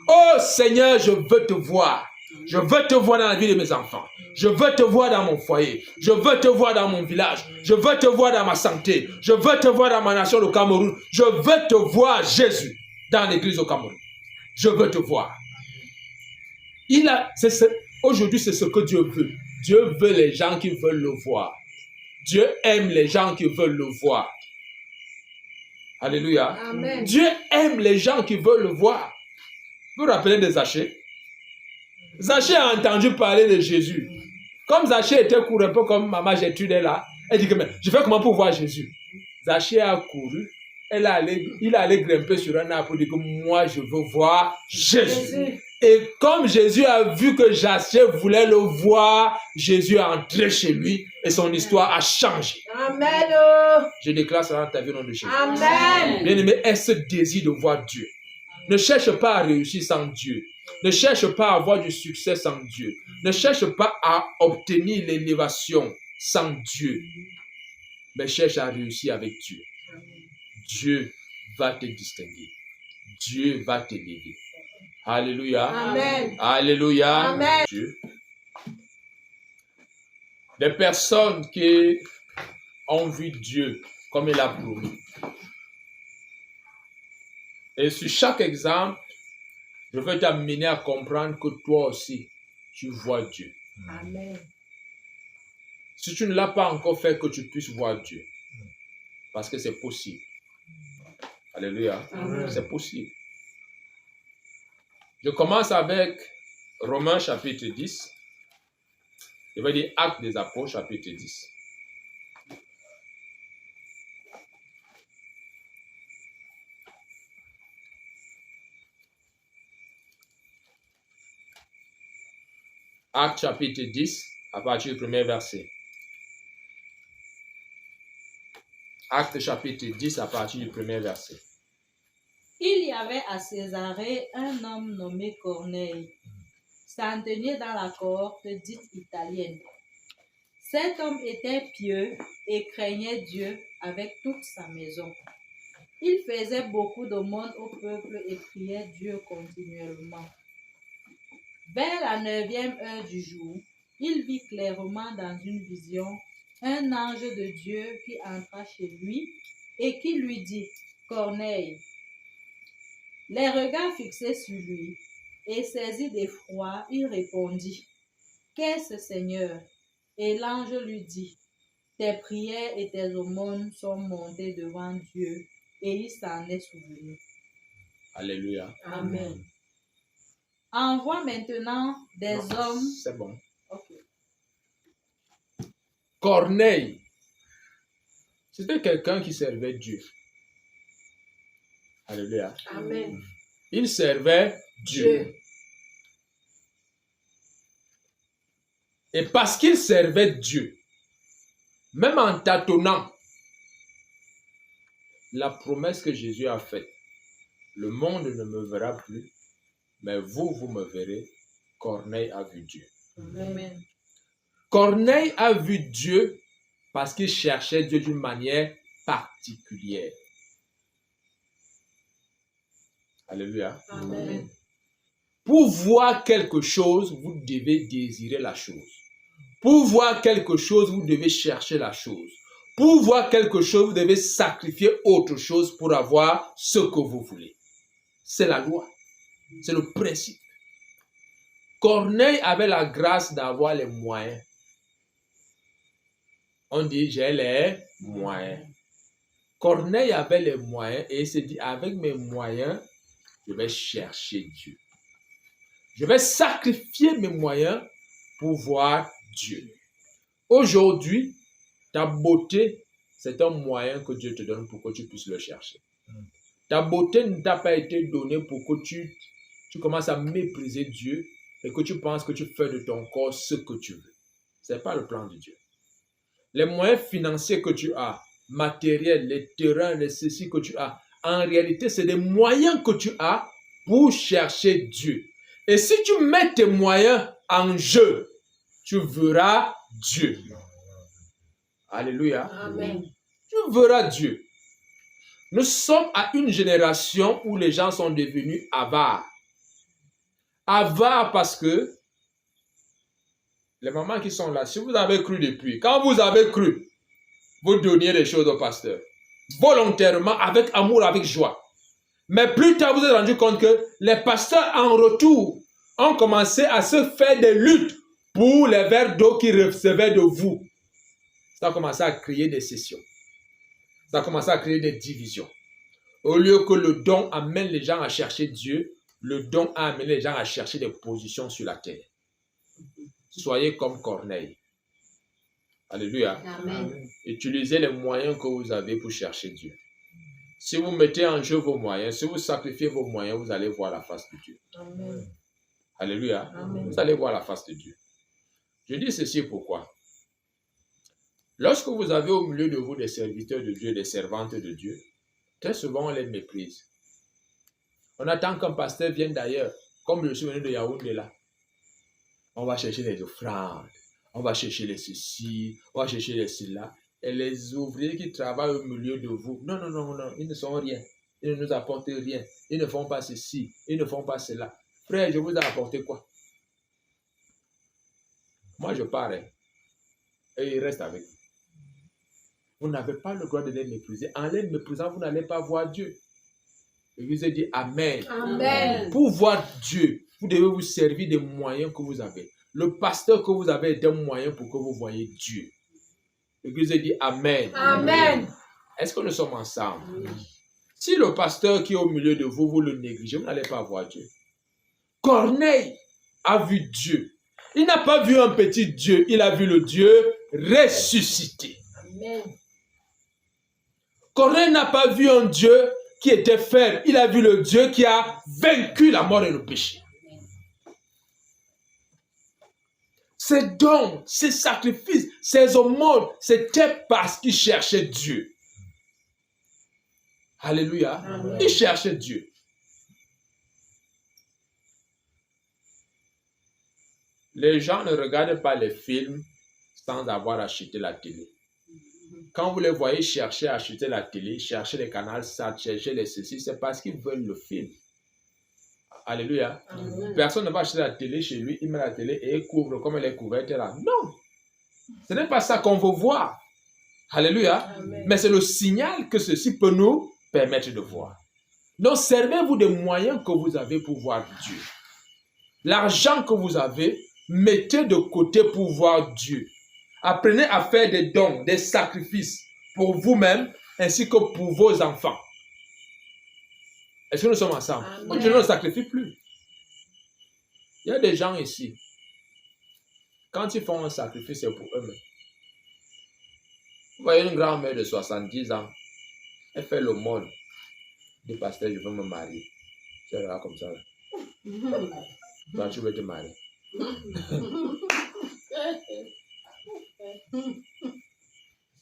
Oh Seigneur, je veux te voir. Je veux te voir dans la vie de mes enfants. Je veux te voir dans mon foyer. Je veux te voir dans mon village. Je veux te voir dans ma santé. Je veux te voir dans ma nation, le Cameroun. Je veux te voir, Jésus, dans l'église au Cameroun. Je veux te voir. Aujourd'hui, c'est ce que Dieu veut. Dieu veut les gens qui veulent le voir. Dieu aime les gens qui veulent le voir. Alléluia. Amen. Dieu aime les gens qui veulent le voir. Vous vous rappelez de Zachée? Zachée a entendu parler de Jésus. Comme Zachée était couru, un peu comme Maman Gertrude est là, elle dit que mais, je fais comment pour voir Jésus? Zachée a couru, il est allé grimper sur un arbre pour dire que moi je veux voir Jésus. Et comme Jésus a vu que Zachée voulait le voir, Jésus est entré chez lui et son histoire a changé. Amen. Je déclare cela dans ta vie au nom de Jésus. Amen. Bien-aimé, est ce désir de voir Dieu. Ne cherche pas à réussir sans Dieu. Ne cherche pas à avoir du succès sans Dieu. Ne cherche pas à obtenir l'élévation sans Dieu. Mais cherche à réussir avec Dieu. Dieu va te distinguer. Dieu va t'élever. Alléluia. Amen. Alléluia. Amen. Dieu. Des personnes qui ont vu Dieu comme il a promis. Et sur chaque exemple, je veux t'amener à comprendre que toi aussi, tu vois Dieu. Amen. Si tu ne l'as pas encore fait, que tu puisses voir Dieu. Parce que c'est possible. Alléluia. Amen. C'est possible. Je commence avec Romains chapitre 10. Je vais dire Actes des Apôtres chapitre 10. Actes chapitre 10, à partir du premier verset. Actes chapitre 10, à partir du premier verset. Il y avait à Césarée un homme nommé Corneille, centenier dans la cohorte dite italienne. Cet homme était pieux et craignait Dieu avec toute sa maison. Il faisait beaucoup d'aumônes au peuple et priait Dieu continuellement. Vers la 9e heure du jour, il vit clairement dans une vision un ange de Dieu qui entra chez lui et qui lui dit, « Corneille !» Les regards fixés sur lui, et saisi d'effroi, il répondit, « Qu'est-ce, Seigneur ?» Et l'ange lui dit, « Tes prières et tes aumônes sont montées devant Dieu, et il s'en est souvenu. » Alléluia. Amen. Envoie maintenant des hommes. C'est bon. Ok. Corneille, c'était quelqu'un qui servait Dieu. Alléluia. Amen. Il servait Dieu. Dieu. Et parce qu'il servait Dieu, même en tâtonnant la promesse que Jésus a faite, le monde ne me verra plus, mais vous me verrez. Corneille a vu Dieu. Amen. Corneille a vu Dieu parce qu'il cherchait Dieu d'une manière particulière. Alléluia. Amen. Pour voir quelque chose, vous devez désirer la chose. Pour voir quelque chose, vous devez chercher la chose. Pour voir quelque chose, vous devez sacrifier autre chose pour avoir ce que vous voulez. C'est la loi. C'est le principe. Corneille avait la grâce d'avoir les moyens. On dit, j'ai les moyens. Corneille avait les moyens et il s'est dit, avec mes moyens, je vais chercher Dieu. Je vais sacrifier mes moyens pour voir Dieu. Aujourd'hui, ta beauté, c'est un moyen que Dieu te donne pour que tu puisses le chercher. Ta beauté ne t'a pas été donnée pour que tu commences à mépriser Dieu et que tu penses que tu fais de ton corps ce que tu veux. Ce n'est pas le plan de Dieu. Les moyens financiers que tu as, matériels, les terrains, les ceci que tu as, en réalité, c'est des moyens que tu as pour chercher Dieu. Et si tu mets tes moyens en jeu, tu verras Dieu. Alléluia. Amen. Tu verras Dieu. Nous sommes à une génération où les gens sont devenus avares. Avares parce que les mamans qui sont là, si vous avez cru depuis, quand vous avez cru, vous donniez les choses au pasteur. Volontairement, avec amour, avec joie. Mais plus tard, vous vous êtes rendu compte que les pasteurs en retour ont commencé à se faire des luttes pour les verres d'eau qu'ils recevaient de vous. Ça a commencé à créer des scissions. Ça a commencé à créer des divisions. Au lieu que le don amène les gens à chercher Dieu, le don a amené les gens à chercher des positions sur la terre. Soyez comme Corneille. Alléluia. Amen. Utilisez les moyens que vous avez pour chercher Dieu. Si vous mettez en jeu vos moyens, si vous sacrifiez vos moyens, vous allez voir la face de Dieu. Amen. Alléluia. Amen. Vous allez voir la face de Dieu. Je dis ceci pourquoi. Lorsque vous avez au milieu de vous des serviteurs de Dieu, des servantes de Dieu, très souvent on les méprise. On attend qu'un pasteur vienne d'ailleurs, comme je suis venu de Yaoundé là. On va chercher les offrandes, on va chercher les ceci, on va chercher les cela. Et les ouvriers qui travaillent au milieu de vous, non, ils ne sont rien. Ils ne nous apportent rien. Ils ne font pas ceci, ils ne font pas cela. Frère, je vous ai apporté quoi? Moi, je pars. Et ils restent avec vous. Vous n'avez pas le droit de les mépriser. En les méprisant, vous n'allez pas voir Dieu. Et je vous ai dit Amen. Amen. Pour voir Dieu, vous devez vous servir des moyens que vous avez. Le pasteur que vous avez est un moyen pour que vous voyez Dieu. Et je vous ai dit Amen. Amen. Est-ce que nous sommes ensemble? Si le pasteur qui est au milieu de vous, vous le négligez, vous n'allez pas voir Dieu. Corneille a vu Dieu. Il n'a pas vu un petit Dieu, il a vu le Dieu ressuscité. Amen. Corneille n'a pas vu un Dieu qui était ferme. Il a vu le Dieu qui a vaincu la mort et le péché. Ces dons, ces sacrifices, ces aumônes, c'était parce qu'il cherchait Dieu. Alléluia. Amen. Il cherchait Dieu. Les gens ne regardent pas les films sans avoir acheté la télé. Quand vous les voyez chercher à acheter la télé, chercher les canaux, chercher les ceci, c'est parce qu'ils veulent le film. Alléluia. Amen. Personne ne va acheter la télé chez lui, il met la télé et il couvre comme elle est couverte là. Non. Ce n'est pas ça qu'on veut voir. Alléluia. Amen. Mais c'est le signal que ceci peut nous permettre de voir. Donc, servez-vous des moyens que vous avez pour voir Dieu. L'argent que vous avez, mettez de côté pour voir Dieu. Apprenez à faire des dons, des sacrifices pour vous-même ainsi que pour vos enfants. Est-ce que nous sommes ensemble? Amen. Dieu ne sacrifie plus. Il y a des gens ici, quand ils font un sacrifice, c'est pour eux-mêmes. Vous voyez une grand-mère de 70 ans, elle fait le monde. Du pasteur, je veux me marier. Tu es comme ça. Toi, tu veux te marier.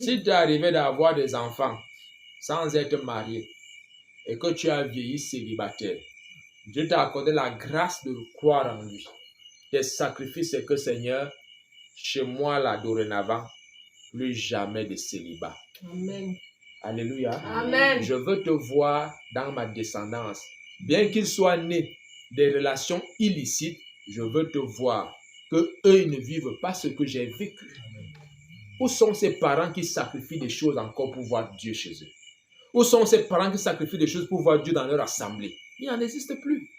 Si tu es arrivé d'avoir des enfants sans être marié et que tu as vieilli célibataire, Dieu t'a accordé la grâce de croire en lui. Tes sacrifices, c'est que Seigneur, chez moi là dorénavant, plus jamais de célibat. Amen. Alléluia. Amen. Je veux te voir dans ma descendance. Bien qu'ils soient nés des relations illicites, je veux te voir que eux ils ne vivent pas ce que j'ai vécu. Où sont ces parents qui sacrifient des choses encore pour voir Dieu chez eux? Où sont ces parents qui sacrifient des choses pour voir Dieu dans leur assemblée? Il n'en existe plus.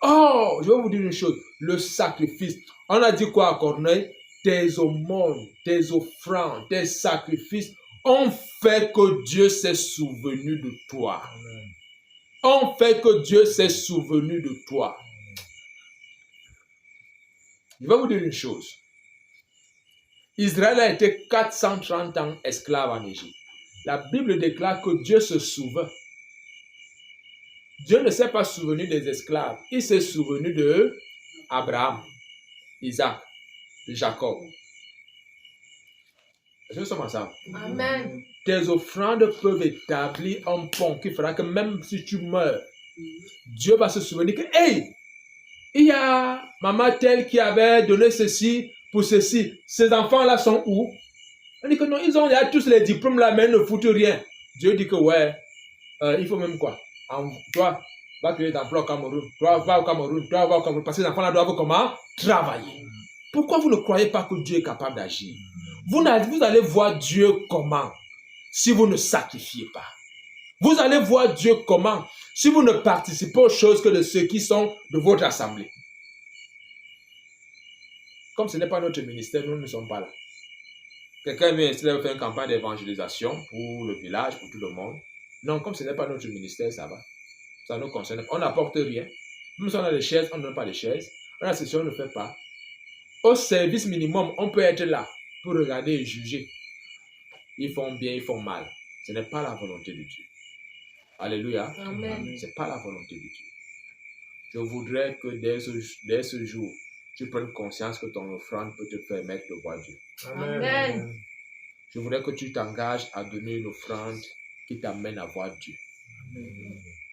Oh, je vais vous dire une chose. Le sacrifice. On a dit quoi à Corneille? Tes aumônes, tes offrandes, tes sacrifices ont fait que Dieu s'est souvenu de toi. Ont fait que Dieu s'est souvenu de toi. Je vais vous dire une chose. Israël a été 430 ans esclave en Égypte. La Bible déclare que Dieu se souvint. Dieu ne s'est pas souvenu des esclaves. Il s'est souvenu de Abraham, Isaac, Jacob. Est-ce que nous sommes ensemble? Amen. Tes offrandes peuvent établir un pont qui fera que même si tu meurs, Dieu va se souvenir que, hey, il y a maman telle qui avait donné ceci pour ceci. Ces enfants-là sont où? On dit que non, ils ont tous les diplômes là, mais ils ne foutent rien. Dieu dit que ouais, il faut même quoi? Toi, va créer d'emploi au Cameroun. Toi, va au Cameroun. Toi, va au Cameroun. Parce que les enfants là doivent comment? Travailler. Pourquoi vous ne croyez pas que Dieu est capable d'agir? Vous allez voir Dieu comment? Si vous ne sacrifiez pas. Vous allez voir Dieu comment? Si vous ne participez aux choses que de ceux qui sont de votre assemblée. Comme ce n'est pas notre ministère, nous ne sommes pas là. Quelqu'un vient ici faire une campagne d'évangélisation pour le village, pour tout le monde. Non, comme ce n'est pas notre ministère, ça va. Ça nous concerne. On n'apporte rien. Même si on a des chaises, on ne donne pas les chaises. On a la session, on ne fait pas. Au service minimum, on peut être là pour regarder et juger. Ils font bien, ils font mal. Ce n'est pas la volonté de Dieu. Alléluia. Amen. Ce n'est pas la volonté de Dieu. Je voudrais que dès ce jour, tu prennes conscience que ton offrande peut te permettre de voir Dieu. Amen. Je voudrais que tu t'engages à donner une offrande qui t'amène à voir Dieu.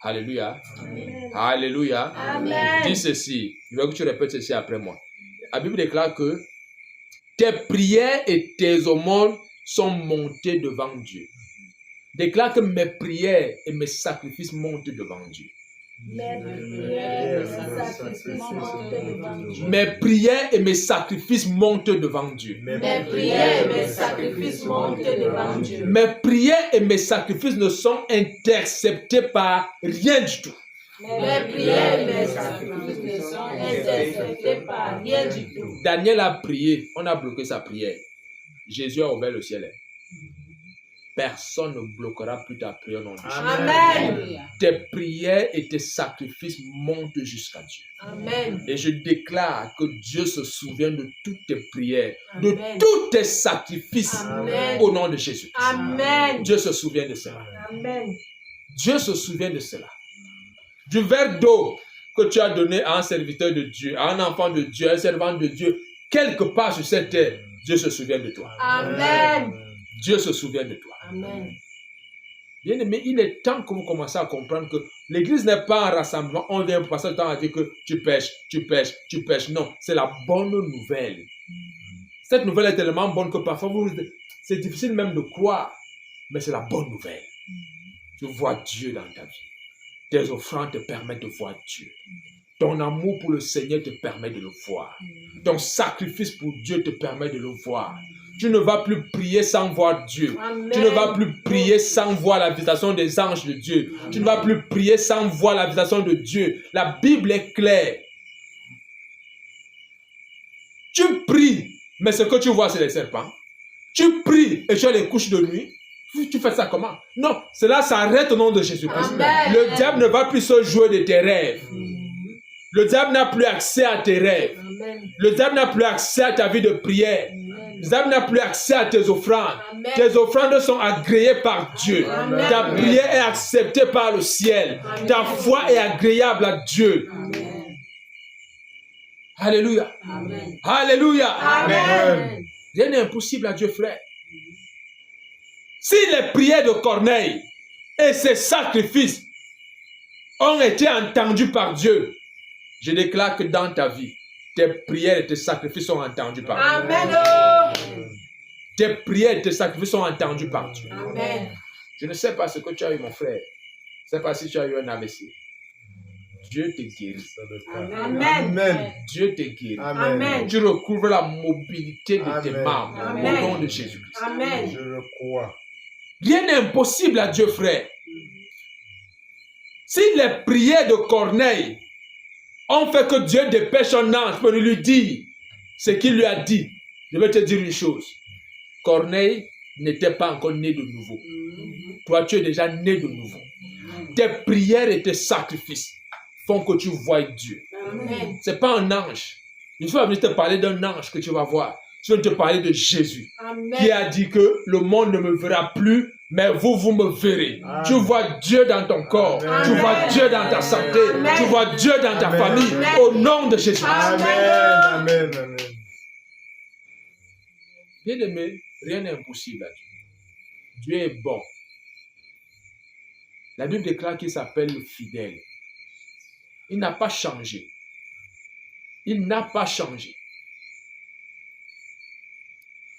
Alléluia. Amen. Alléluia. Amen. Dis ceci. Je veux que tu répètes ceci après moi. La Bible déclare que tes prières et tes aumônes sont montées devant Dieu. Déclare que mes prières et mes sacrifices montent devant Dieu. Mes prières et mes sacrifices montent devant Dieu. Mes prières et mes sacrifices montent devant Dieu. Mes prières et mes sacrifices montent devant Dieu. Mes prières et mes sacrifices ne sont interceptés par rien du tout. Mes prières et mes sacrifices ne sont interceptés par rien du tout. Daniel a prié, on a bloqué sa prière. Jésus a ouvert le ciel. Personne ne bloquera plus ta prière au nom de Jésus. Amen. Tes prières et tes sacrifices montent jusqu'à Dieu. Amen. Et je déclare que Dieu se souvient de toutes tes prières, de Amen. tous tes sacrifices Amen. au nom de Jésus. Amen. Dieu se souvient de cela. Amen. Dieu se souvient de cela. Du verre d'eau que tu as donné à un serviteur de Dieu, à un enfant de Dieu, à un servant de Dieu, quelque part sur cette terre, Dieu se souvient de toi. Amen. Dieu se souvient de toi. Amen. Bien aimé, il est temps que vous commencez à comprendre que l'église n'est pas un rassemblement. On vient pour passer le temps à dire que tu pêches, tu pêches, tu pêches. Non, c'est la bonne nouvelle. Cette nouvelle est tellement bonne que parfois, c'est difficile même de croire. Mais c'est la bonne nouvelle. Tu vois Dieu dans ta vie. Tes offrandes te permettent de voir Dieu. Ton amour pour le Seigneur te permet de le voir. Ton sacrifice pour Dieu te permet de le voir. Tu ne vas plus prier sans voir Dieu. Amen. Tu ne vas plus prier sans voir la visitation des anges de Dieu. Tu ne vas plus prier sans voir la visitation de Dieu. La Bible est claire. Tu pries, mais ce que tu vois, c'est les serpents. Tu pries et tu as les couches de nuit. Tu fais ça comment? Non, cela s'arrête au nom de Jésus-Christ. Le diable ne va plus se jouer de tes rêves. Le diable n'a plus accès à tes rêves. Amen. Le diable n'a plus accès à ta vie de prière. Amen. Le diable n'a plus accès à tes offrandes. Amen. Tes offrandes sont agréées par Dieu. Amen. Ta prière est acceptée par le ciel. Amen. Ta foi est agréable à Dieu. Amen. Alléluia. Amen. Alléluia. Amen. Rien n'est impossible à Dieu, frère. Si les prières de Corneille et ses sacrifices ont été entendus par Dieu, je déclare que dans ta vie, tes prières et tes sacrifices sont entendus par Dieu. Amen. Tes prières et tes sacrifices sont entendus par Dieu. Amen. Je ne sais pas ce que tu as eu, mon frère. Je ne sais pas si tu as eu un AVC. Dieu te guérit. Amen. Dieu te guérit. Amen. Tu recouvres la mobilité de tes Amen. membres Amen. au nom de Jésus-Christ. Amen. Je le crois. Rien n'est impossible à Dieu, frère. Si les prières de Corneille ont fait que Dieu dépêche un ange pour lui dire ce qu'il lui a dit, je vais te dire une chose. Corneille n'était pas encore né de nouveau. Toi, tu es déjà né de nouveau. Tes prières et tes sacrifices font que tu vois Dieu. Amen. Ce n'est pas un ange. Il faut venir te parler d'un ange que tu vas voir. Je vais te parler de Jésus, Amen. qui a dit que le monde ne me verra plus, mais vous me verrez. Amen. Tu vois Dieu dans ton corps. Amen. Tu vois Dieu dans ta santé. Amen. Tu vois Dieu dans ta Amen. famille. Amen. Au nom de Jésus. Amen. Amen. Amen. Bien-aimé, rien n'est impossible à Dieu. Dieu est bon. La Bible déclare qu'il s'appelle le fidèle. Il n'a pas changé. Il n'a pas changé.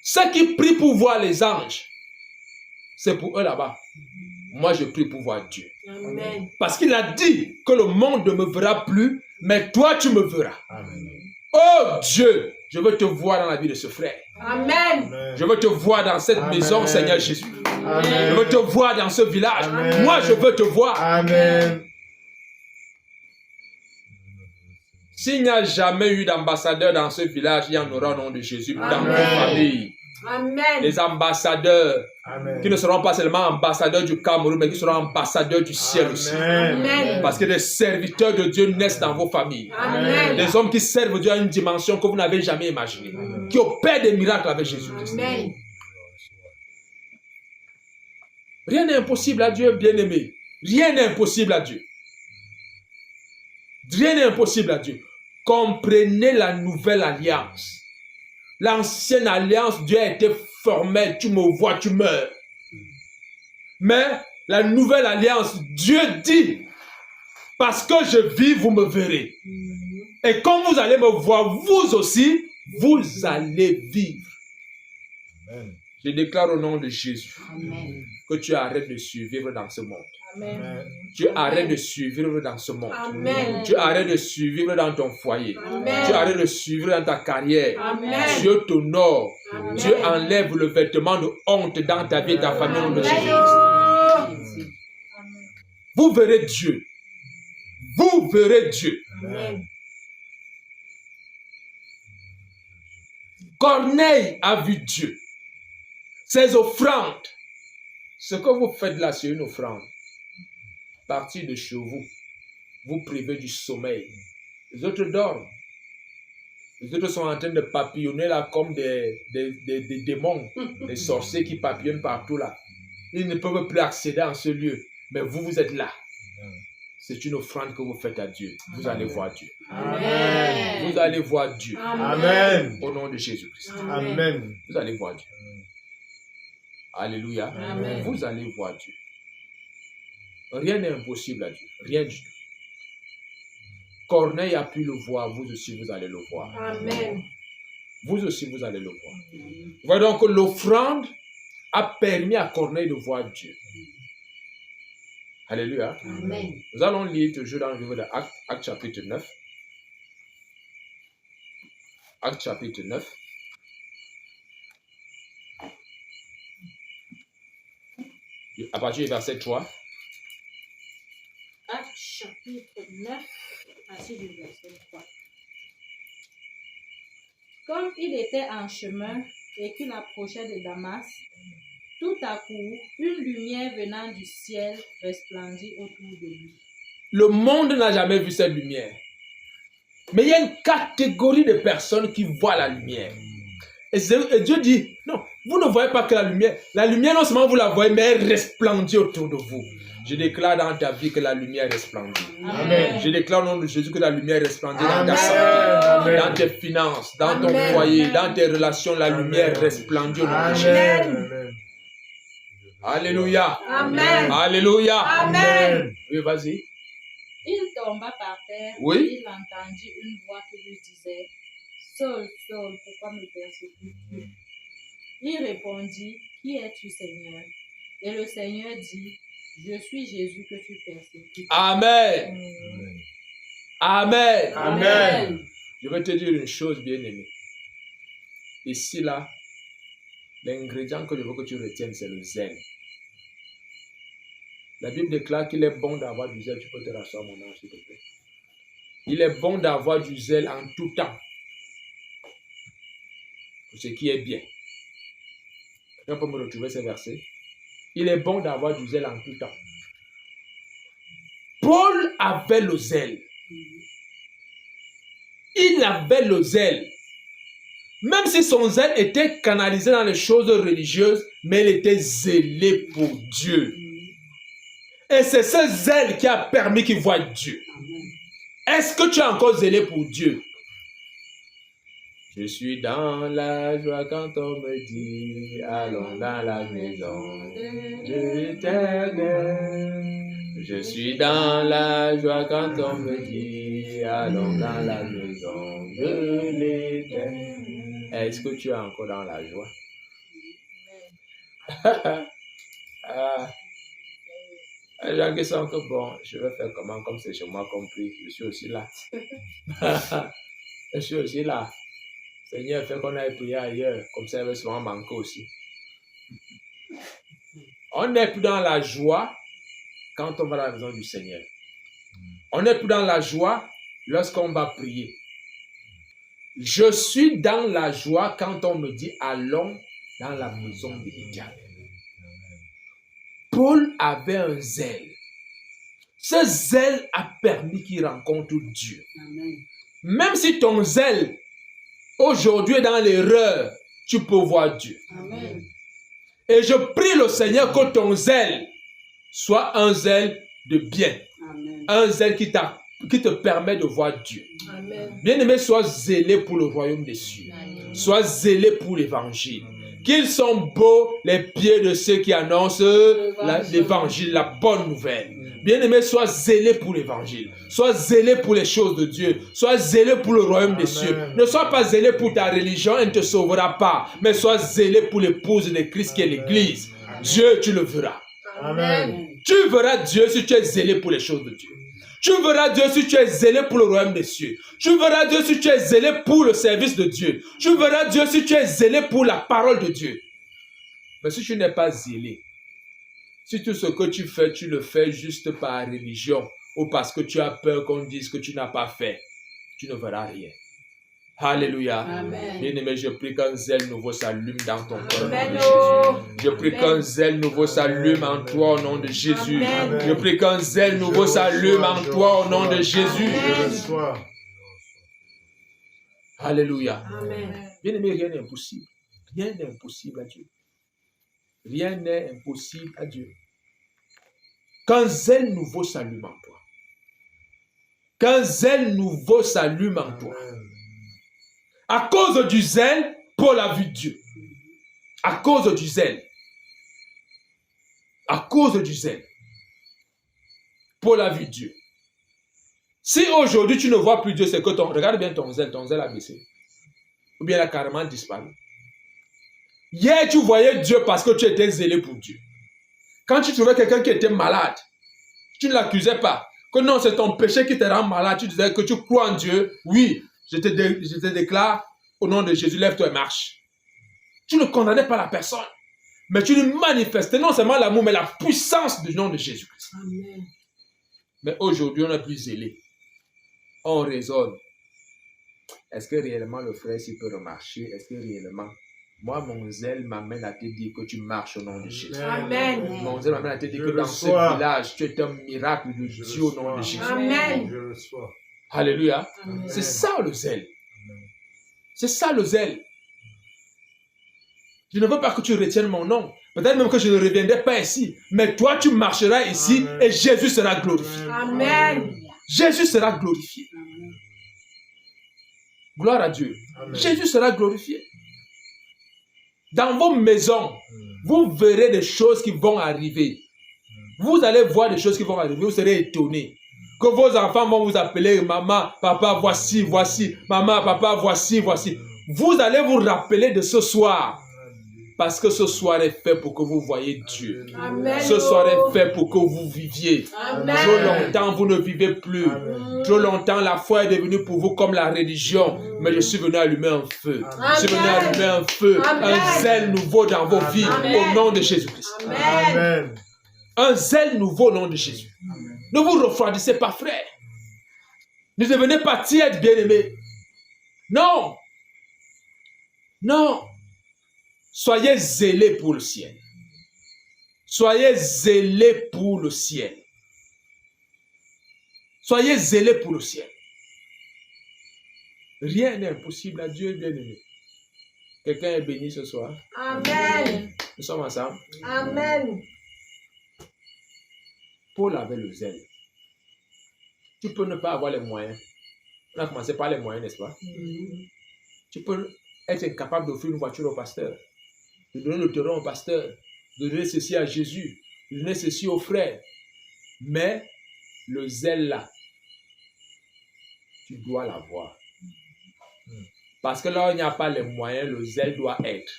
Ceux qui prient pour voir les anges, c'est pour eux là-bas. Moi, je prie pour voir Dieu. Amen. Parce qu'il a dit que le monde ne me verra plus, mais toi, tu me verras. Amen. Oh Dieu, je veux te voir dans la vie de ce frère. Amen. Je veux te voir dans cette Amen. maison, Seigneur Jésus. Je Amen. veux te voir dans ce village. Amen. Moi, je veux te voir. Amen. S'il n'y a jamais eu d'ambassadeur dans ce village, il y en aura au nom de Jésus dans Amen. nos familles. Amen. Les ambassadeurs Amen. qui ne seront pas seulement ambassadeurs du Cameroun, mais qui seront ambassadeurs du ciel aussi. Amen. Parce que les serviteurs de Dieu naissent dans vos familles. Amen. Des hommes qui servent Dieu à une dimension que vous n'avez jamais imaginée. Qui opèrent des miracles avec Jésus-Christ. Amen. Rien n'est impossible à Dieu, bien-aimé. Rien n'est impossible à Dieu. Rien n'est impossible à Dieu. Comprenez la nouvelle alliance. L'ancienne alliance, Dieu a été formel. Tu me vois, tu meurs. Mais la nouvelle alliance, Dieu dit, parce que je vis, vous me verrez. Et quand vous allez me voir, vous aussi, vous allez vivre. Amen. Je déclare au nom de Jésus Amen. que tu arrêtes de survivre dans ce monde. Amen. Tu arrêtes de survivre dans ce monde. Amen. Tu arrêtes de survivre dans ton foyer. Amen. Tu arrêtes de survivre dans ta carrière. Amen. Dieu t'honore. Amen. Dieu enlève le vêtement de honte dans ta vie et ta famille au nom de Jésus. Amen. Vous verrez Dieu. Vous verrez Dieu. Amen. Corneille a vu Dieu. Ses offrandes. Ce que vous faites là, c'est une offrande. Partir de chez vous. Vous privez du sommeil. Les autres dorment. Les autres sont en train de papillonner là comme des démons, des sorciers qui papillonnent partout là. Ils ne peuvent plus accéder à ce lieu. Mais vous, vous êtes là. C'est une offrande que vous faites à Dieu. Vous allez voir Dieu. Amen. Vous allez voir Dieu. Amen. Au nom de Jésus-Christ. Amen. Vous allez voir Dieu. Alléluia. Amen. Vous allez voir Dieu. Rien n'est impossible à Dieu. Rien du tout. Corneille a pu le voir, vous aussi vous allez le voir. Amen. Vous aussi vous allez le voir. Vous voyez donc que l'offrande a permis à Corneille de voir Dieu. Alléluia. Amen. Nous allons lire toujours dans le livre de Actes chapitre 9. Actes chapitre 9. À partir du verset 3. Actes chapitre 9, à partir du verset 3. Comme il était en chemin et qu'il approchait de Damas, tout à coup, une lumière venant du ciel resplendit autour de lui. Le monde n'a jamais vu cette lumière. Mais il y a une catégorie de personnes qui voient la lumière. Et Dieu dit, non, vous ne voyez pas que la lumière. La lumière, non seulement vous la voyez, mais elle resplendit autour de vous. Je déclare dans ta vie que la lumière resplendit. Amen. Je déclare au nom de Jésus que la lumière resplendit dans ta Amen. santé, Amen. dans tes finances, dans ton Amen. foyer, dans tes relations. La Amen. lumière resplendit au nom de Jésus. Amen. Alléluia. Amen. Alléluia. Amen. Oui, vas-y. Il tomba par terre Oui. et il entendit une voix qui lui disait, Saul, Saul, pourquoi me persécutes-tu? Il répondit, Qui es-tu, Seigneur? Et le Seigneur dit, Je suis Jésus que tu persécutes. Amen. Amen. Amen. Je vais te dire une chose, bien-aimé. Ici, là, l'ingrédient que je veux que tu retiennes, c'est le zèle. La Bible déclare qu'il est bon d'avoir du zèle. Tu peux te rasseoir, mon ange, s'il te plaît. Il est bon d'avoir du zèle en tout temps. Pour ce qui est bien. On peut me retrouver ces versets. Il est bon d'avoir du zèle en tout temps. Paul avait le zèle. Il avait le zèle. Même si son zèle était canalisé dans les choses religieuses, mais il était zélé pour Dieu. Et c'est ce zèle qui a permis qu'il voie Dieu. Est-ce que tu es encore zélé pour Dieu? Je suis dans la joie quand on me dit allons dans la maison de l'Éternel. Je suis dans la joie quand on me dit allons dans la maison de l'Éternel. Est-ce que tu es encore dans la joie? Les gens qui sont que bon, je vais faire comment, comme c'est chez moi compris, je suis aussi là. Je suis aussi là. Seigneur, fait qu'on aille prier ailleurs, comme ça il va souvent manquer aussi. On n'est plus dans la joie quand on va dans la maison du Seigneur. On n'est plus dans la joie lorsqu'on va prier. Je suis dans la joie quand on me dit allons dans la maison de l'Éternel. Paul avait un zèle. Ce zèle a permis qu'il rencontre Dieu. Amen. Même si ton zèle aujourd'hui est dans l'erreur, tu peux voir Dieu. Amen. Et je prie le Seigneur que ton zèle soit un zèle de bien. Amen. Un zèle qui te permet de voir Dieu. Amen. Bien-aimé, sois zélé pour le royaume des cieux. Sois zélé pour l'évangile. Qu'ils sont beaux les pieds de ceux qui annoncent l'évangile, la bonne nouvelle. Bien-aimé, sois zélé pour l'évangile. Sois zélé pour les choses de Dieu. Sois zélé pour le royaume des cieux. Ne sois pas zélé pour ta religion, elle ne te sauvera pas. Mais sois zélé pour l'épouse de Christ qui est l'église. Dieu, tu le verras. Amen. Tu verras Dieu si tu es zélé pour les choses de Dieu. Tu verras Dieu si tu es zélé pour le royaume des cieux. Tu verras Dieu si tu es zélé pour le service de Dieu. Tu verras Dieu si tu es zélé pour la parole de Dieu. Mais si tu n'es pas zélé, si tout ce que tu fais, tu le fais juste par religion ou parce que tu as peur qu'on dise que tu n'as pas fait, tu ne verras rien. Alléluia. Amen. Bien-aimé, je prie qu'un zèle nouveau s'allume dans ton cœur. Amen. Je prie qu'un zèle nouveau s'allume en toi au nom de Jésus. Amen. Je prie qu'un zèle nouveau s'allume en toi au nom de Jésus. Je reçois. Alléluia. Amen. Bien-aimé, rien n'est impossible. Rien n'est impossible à Dieu. Rien n'est impossible à Dieu. Qu'un zèle nouveau s'allume en toi. Qu'un zèle nouveau s'allume en toi. À cause du zèle, Paul a vu Dieu. À cause du zèle. À cause du zèle. Paul a vu Dieu. Si aujourd'hui tu ne vois plus Dieu, c'est que regarde bien ton zèle a baissé. Ou bien il a carrément disparu. Hier, tu voyais Dieu parce que tu étais zélé pour Dieu. Quand tu trouvais quelqu'un qui était malade, tu ne l'accusais pas. Que non, c'est ton péché qui te rend malade. Tu disais que tu crois en Dieu. Oui, je te déclare au nom de Jésus, lève-toi et marche. Tu ne condamnais pas la personne. Mais tu lui manifestais non seulement l'amour, mais la puissance du nom de Jésus-Christ. Amen. Mais aujourd'hui, on est plus zélé. On raisonne. Est-ce que réellement le frère s'il peut remarcher? Est-ce que réellement, moi, mon zèle m'amène à te dire que tu marches au nom de Jésus. Amen. Mon zèle m'amène à te dire Je que dans reçois. ce village, tu es un miracle de Je Dieu au nom de reçois. Jésus. Amen. Je reçois. Alléluia. Amen. C'est ça le zèle. C'est ça le zèle. Je ne veux pas que tu retiennes mon nom. Peut-être même que je ne reviendrai pas ici. Mais toi, tu marcheras ici Amen. et Jésus sera glorifié. Amen. Jésus sera glorifié. Gloire à Dieu. Amen. Jésus sera glorifié. Dans vos maisons, vous verrez des choses qui vont arriver. Vous allez voir des choses qui vont arriver. Vous serez étonnés. Que vos enfants vont vous appeler maman, papa, voici, voici. Maman, papa, voici, voici. Vous allez vous rappeler de ce soir. Parce que ce soir est fait pour que vous voyez Dieu. Amen. Ce soir est fait pour que vous viviez. Amen. Trop longtemps, vous ne vivez plus. Amen. Trop longtemps, la foi est devenue pour vous comme la religion. Mais je suis venu allumer un feu. Je suis venu allumer un feu. Amen. Un zèle nouveau dans vos vies. Amen. Au nom de Jésus-Christ. Amen. Amen. Un zèle nouveau au nom de Jésus. Ne vous refroidissez pas, frère. Ne devenez pas tiède, bien-aimé. Non. Non. Soyez zélés pour le ciel. Soyez zélés pour le ciel. Soyez zélés pour le ciel. Rien n'est impossible à Dieu, bien-aimé. Quelqu'un est béni ce soir. Amen. Nous sommes ensemble. Amen. Paul avait le zèle. Tu peux ne pas avoir les moyens. On a commencé par les moyens, n'est-ce pas? Tu peux être incapable d'offrir une voiture au pasteur, de donner le terrain au pasteur, de donner ceci à Jésus, de donner ceci aux frères. Mais le zèle là, tu dois l'avoir. Parce que là où il n'y a pas les moyens, le zèle doit être.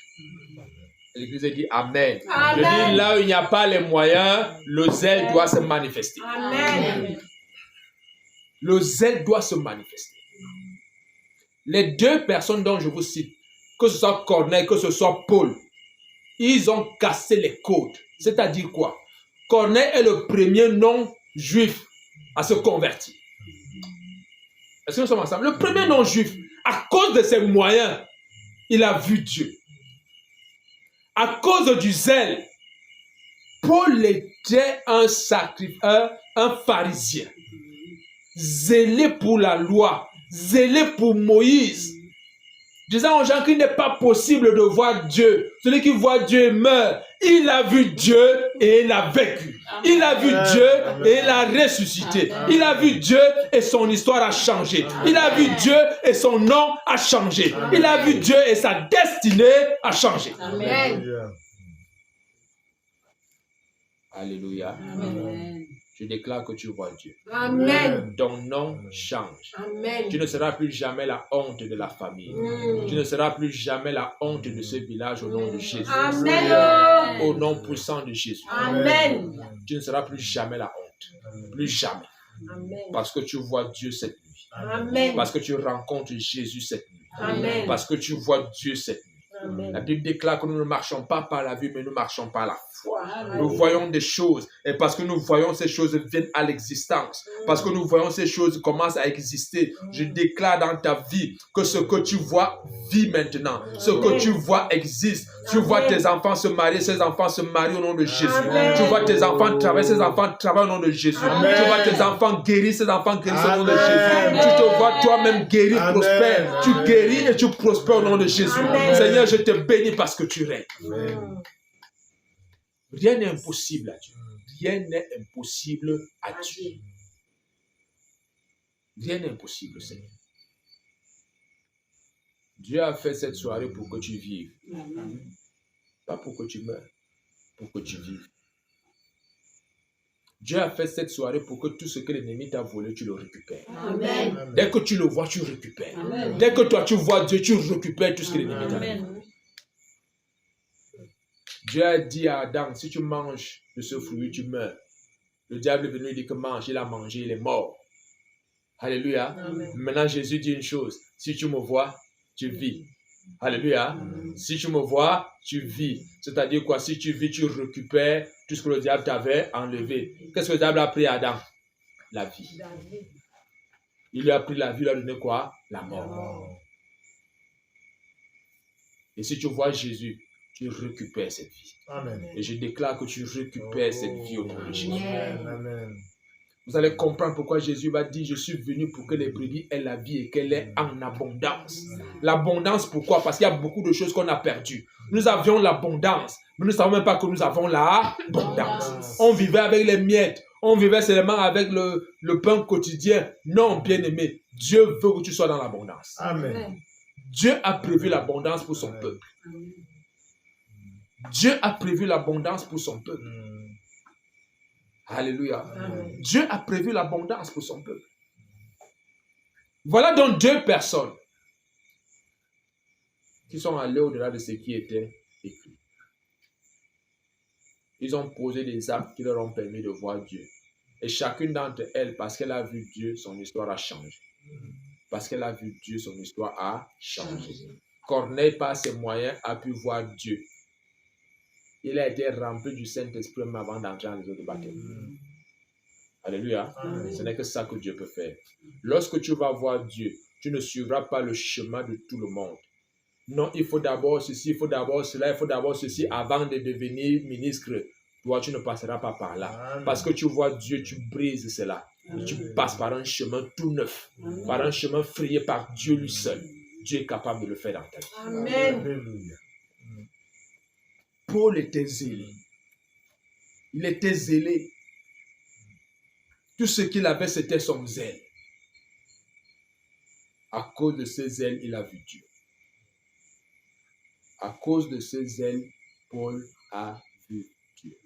L'Église dit Amen. Amen. Je dis là où il n'y a pas les moyens, le zèle doit se manifester. Amen. Le zèle doit se manifester. Les deux personnes dont je vous cite, que ce soit Corneille, que ce soit Paul, ils ont cassé les codes. C'est-à-dire quoi? Corneille est le premier non-juif à se convertir. Est-ce que nous sommes ensemble? Le premier non-juif, à cause de ses moyens, il a vu Dieu. À cause du zèle, Paul était un pharisien, zélé pour la loi, zélé pour Moïse, disant aux gens qu'il n'est pas possible de voir Dieu. Celui qui voit Dieu meurt. Il a vu Dieu et il a vécu. Il a vu Dieu et il a ressuscité. Il a vu Dieu et son histoire a changé. Il a vu Dieu et son nom a changé. Il a vu Dieu et sa destinée a changé. Amen. Alléluia. Amen. Je déclare que tu vois Dieu. Amen. Ton nom change. Amen. Tu ne seras plus jamais la honte de la famille. Tu ne seras plus jamais la honte de ce village au nom de Jésus. Amen. Au nom puissant de Jésus. Amen. Tu ne seras plus jamais la honte. Plus jamais. Amen. Parce que tu vois Dieu cette nuit. Amen. Parce que tu rencontres Jésus cette nuit. Amen. Parce que tu vois Dieu cette nuit. La Amen. Bible déclare que nous ne marchons pas par la vue, mais nous marchons par la foi. Amen. Nous voyons des choses. Et parce que nous voyons ces choses viennent à l'existence. Parce que nous voyons ces choses commencent à exister. Je déclare dans ta vie que ce que tu vois vit maintenant. Ce que tu vois existe. Tu vois tes enfants se marier, ces enfants se marient au nom de Jésus. Amen. Tu vois tes enfants travailler, ces enfants travaillent au nom de Jésus. Amen. Tu vois tes enfants guérir, ces enfants guérissent au nom de Amen. Jésus. Tu te vois toi-même guérir, Amen. prospère. Tu Amen. guéris et tu prospères au nom de Jésus. Amen. Seigneur, je te bénis parce que tu règnes. Amen. Rien n'est impossible à Dieu. Rien n'est impossible à Dieu. Rien n'est impossible, Seigneur. Dieu a fait cette soirée pour que tu vives. Pas pour que tu meurs, pour que tu vives. Dieu a fait cette soirée pour que tout ce que l'ennemi t'a volé, tu le récupères. Amen. Amen. Dès que tu le vois, tu récupères. Amen. Dès que toi tu vois Dieu, tu récupères tout ce que l'ennemi t'a volé. Amen. Dieu a dit à Adam, si tu manges de ce fruit, tu meurs. Le diable est venu lui dire que mange, il a mangé, il est mort. Alléluia. Amen. Maintenant, Jésus dit une chose, si tu me vois, tu vis. Alléluia. Si tu me vois, tu vis. C'est-à-dire quoi? Si tu vis, tu récupères tout ce que le diable t'avait enlevé. Qu'est-ce que le diable a pris à Adam? La vie. Il lui a pris la vie, il lui a donné quoi? La mort. Et si tu vois Jésus, tu récupères cette vie. Amen. Et je déclare que tu récupères cette vie au nom de Jésus. Amen. Amen. Vous allez comprendre pourquoi Jésus va dire, je suis venu pour que les brebis aient la vie et qu'elle est en abondance. L'abondance, pourquoi? Parce qu'il y a beaucoup de choses qu'on a perdues. Nous avions l'abondance, mais nous ne savons même pas que nous avons l'abondance. On vivait avec les miettes, on vivait seulement avec le pain quotidien. Non, bien-aimé, Dieu veut que tu sois dans l'abondance. Amen. Dieu a prévu l'abondance pour son peuple. Dieu a prévu l'abondance pour son peuple. Alléluia. Amen. Dieu a prévu l'abondance pour son peuple. Voilà donc deux personnes qui sont allées au-delà de ce qui était écrit. Ils ont posé des actes qui leur ont permis de voir Dieu. Et chacune d'entre elles, parce qu'elle a vu Dieu, son histoire a changé. Parce qu'elle a vu Dieu, son histoire a changé. Corneille, par ses moyens, a pu voir Dieu. Il a été rempli du Saint-Esprit même avant d'entrer dans les eaux de baptême. Alléluia. Amen. Ce n'est que ça que Dieu peut faire. Lorsque tu vas voir Dieu, tu ne suivras pas le chemin de tout le monde. Non, il faut d'abord ceci, il faut d'abord cela, il faut d'abord ceci avant de devenir ministre. Toi, tu ne passeras pas par là. Amen. Parce que tu vois Dieu, tu brises cela. Et tu passes par un chemin tout neuf, par un chemin frayé par Dieu lui seul. Dieu est capable de le faire dans ta vie. Amen. Alléluia. Paul était zélé. Il était zélé. Tout ce qu'il avait, c'était son zèle. À cause de ce zèle, il a vu Dieu. À cause de ce zèle, Paul a vu Dieu.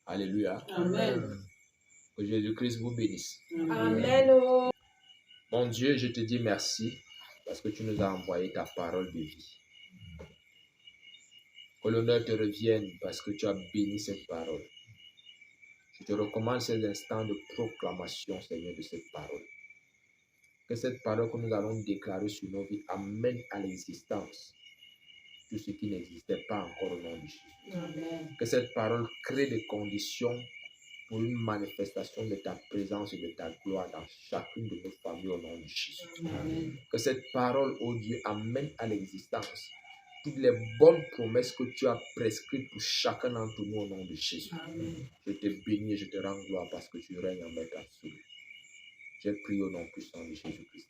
Alléluia. Amen. Que Jésus-Christ vous bénisse. Amen. Oh. Mon Dieu, je te dis merci parce que tu nous as envoyé ta parole de vie. Que l'honneur te revienne parce que tu as béni cette parole. Je te recommande ces instants de proclamation, Seigneur, de cette parole. Que cette parole que nous allons déclarer sur nos vies amène à l'existence tout ce qui n'existait pas encore au nom de Jésus. Amen. Que cette parole crée des conditions pour une manifestation de ta présence et de ta gloire dans chacune de nos familles au nom de Jésus. Amen. Que cette parole, ô Dieu, amène à l'existence toutes les bonnes promesses que tu as prescrites pour chacun d'entre nous au nom de Jésus. Amen. Je te bénis et je te rends gloire parce que tu règnes en maître absolu. J'ai prié au nom puissant de Jésus-Christ.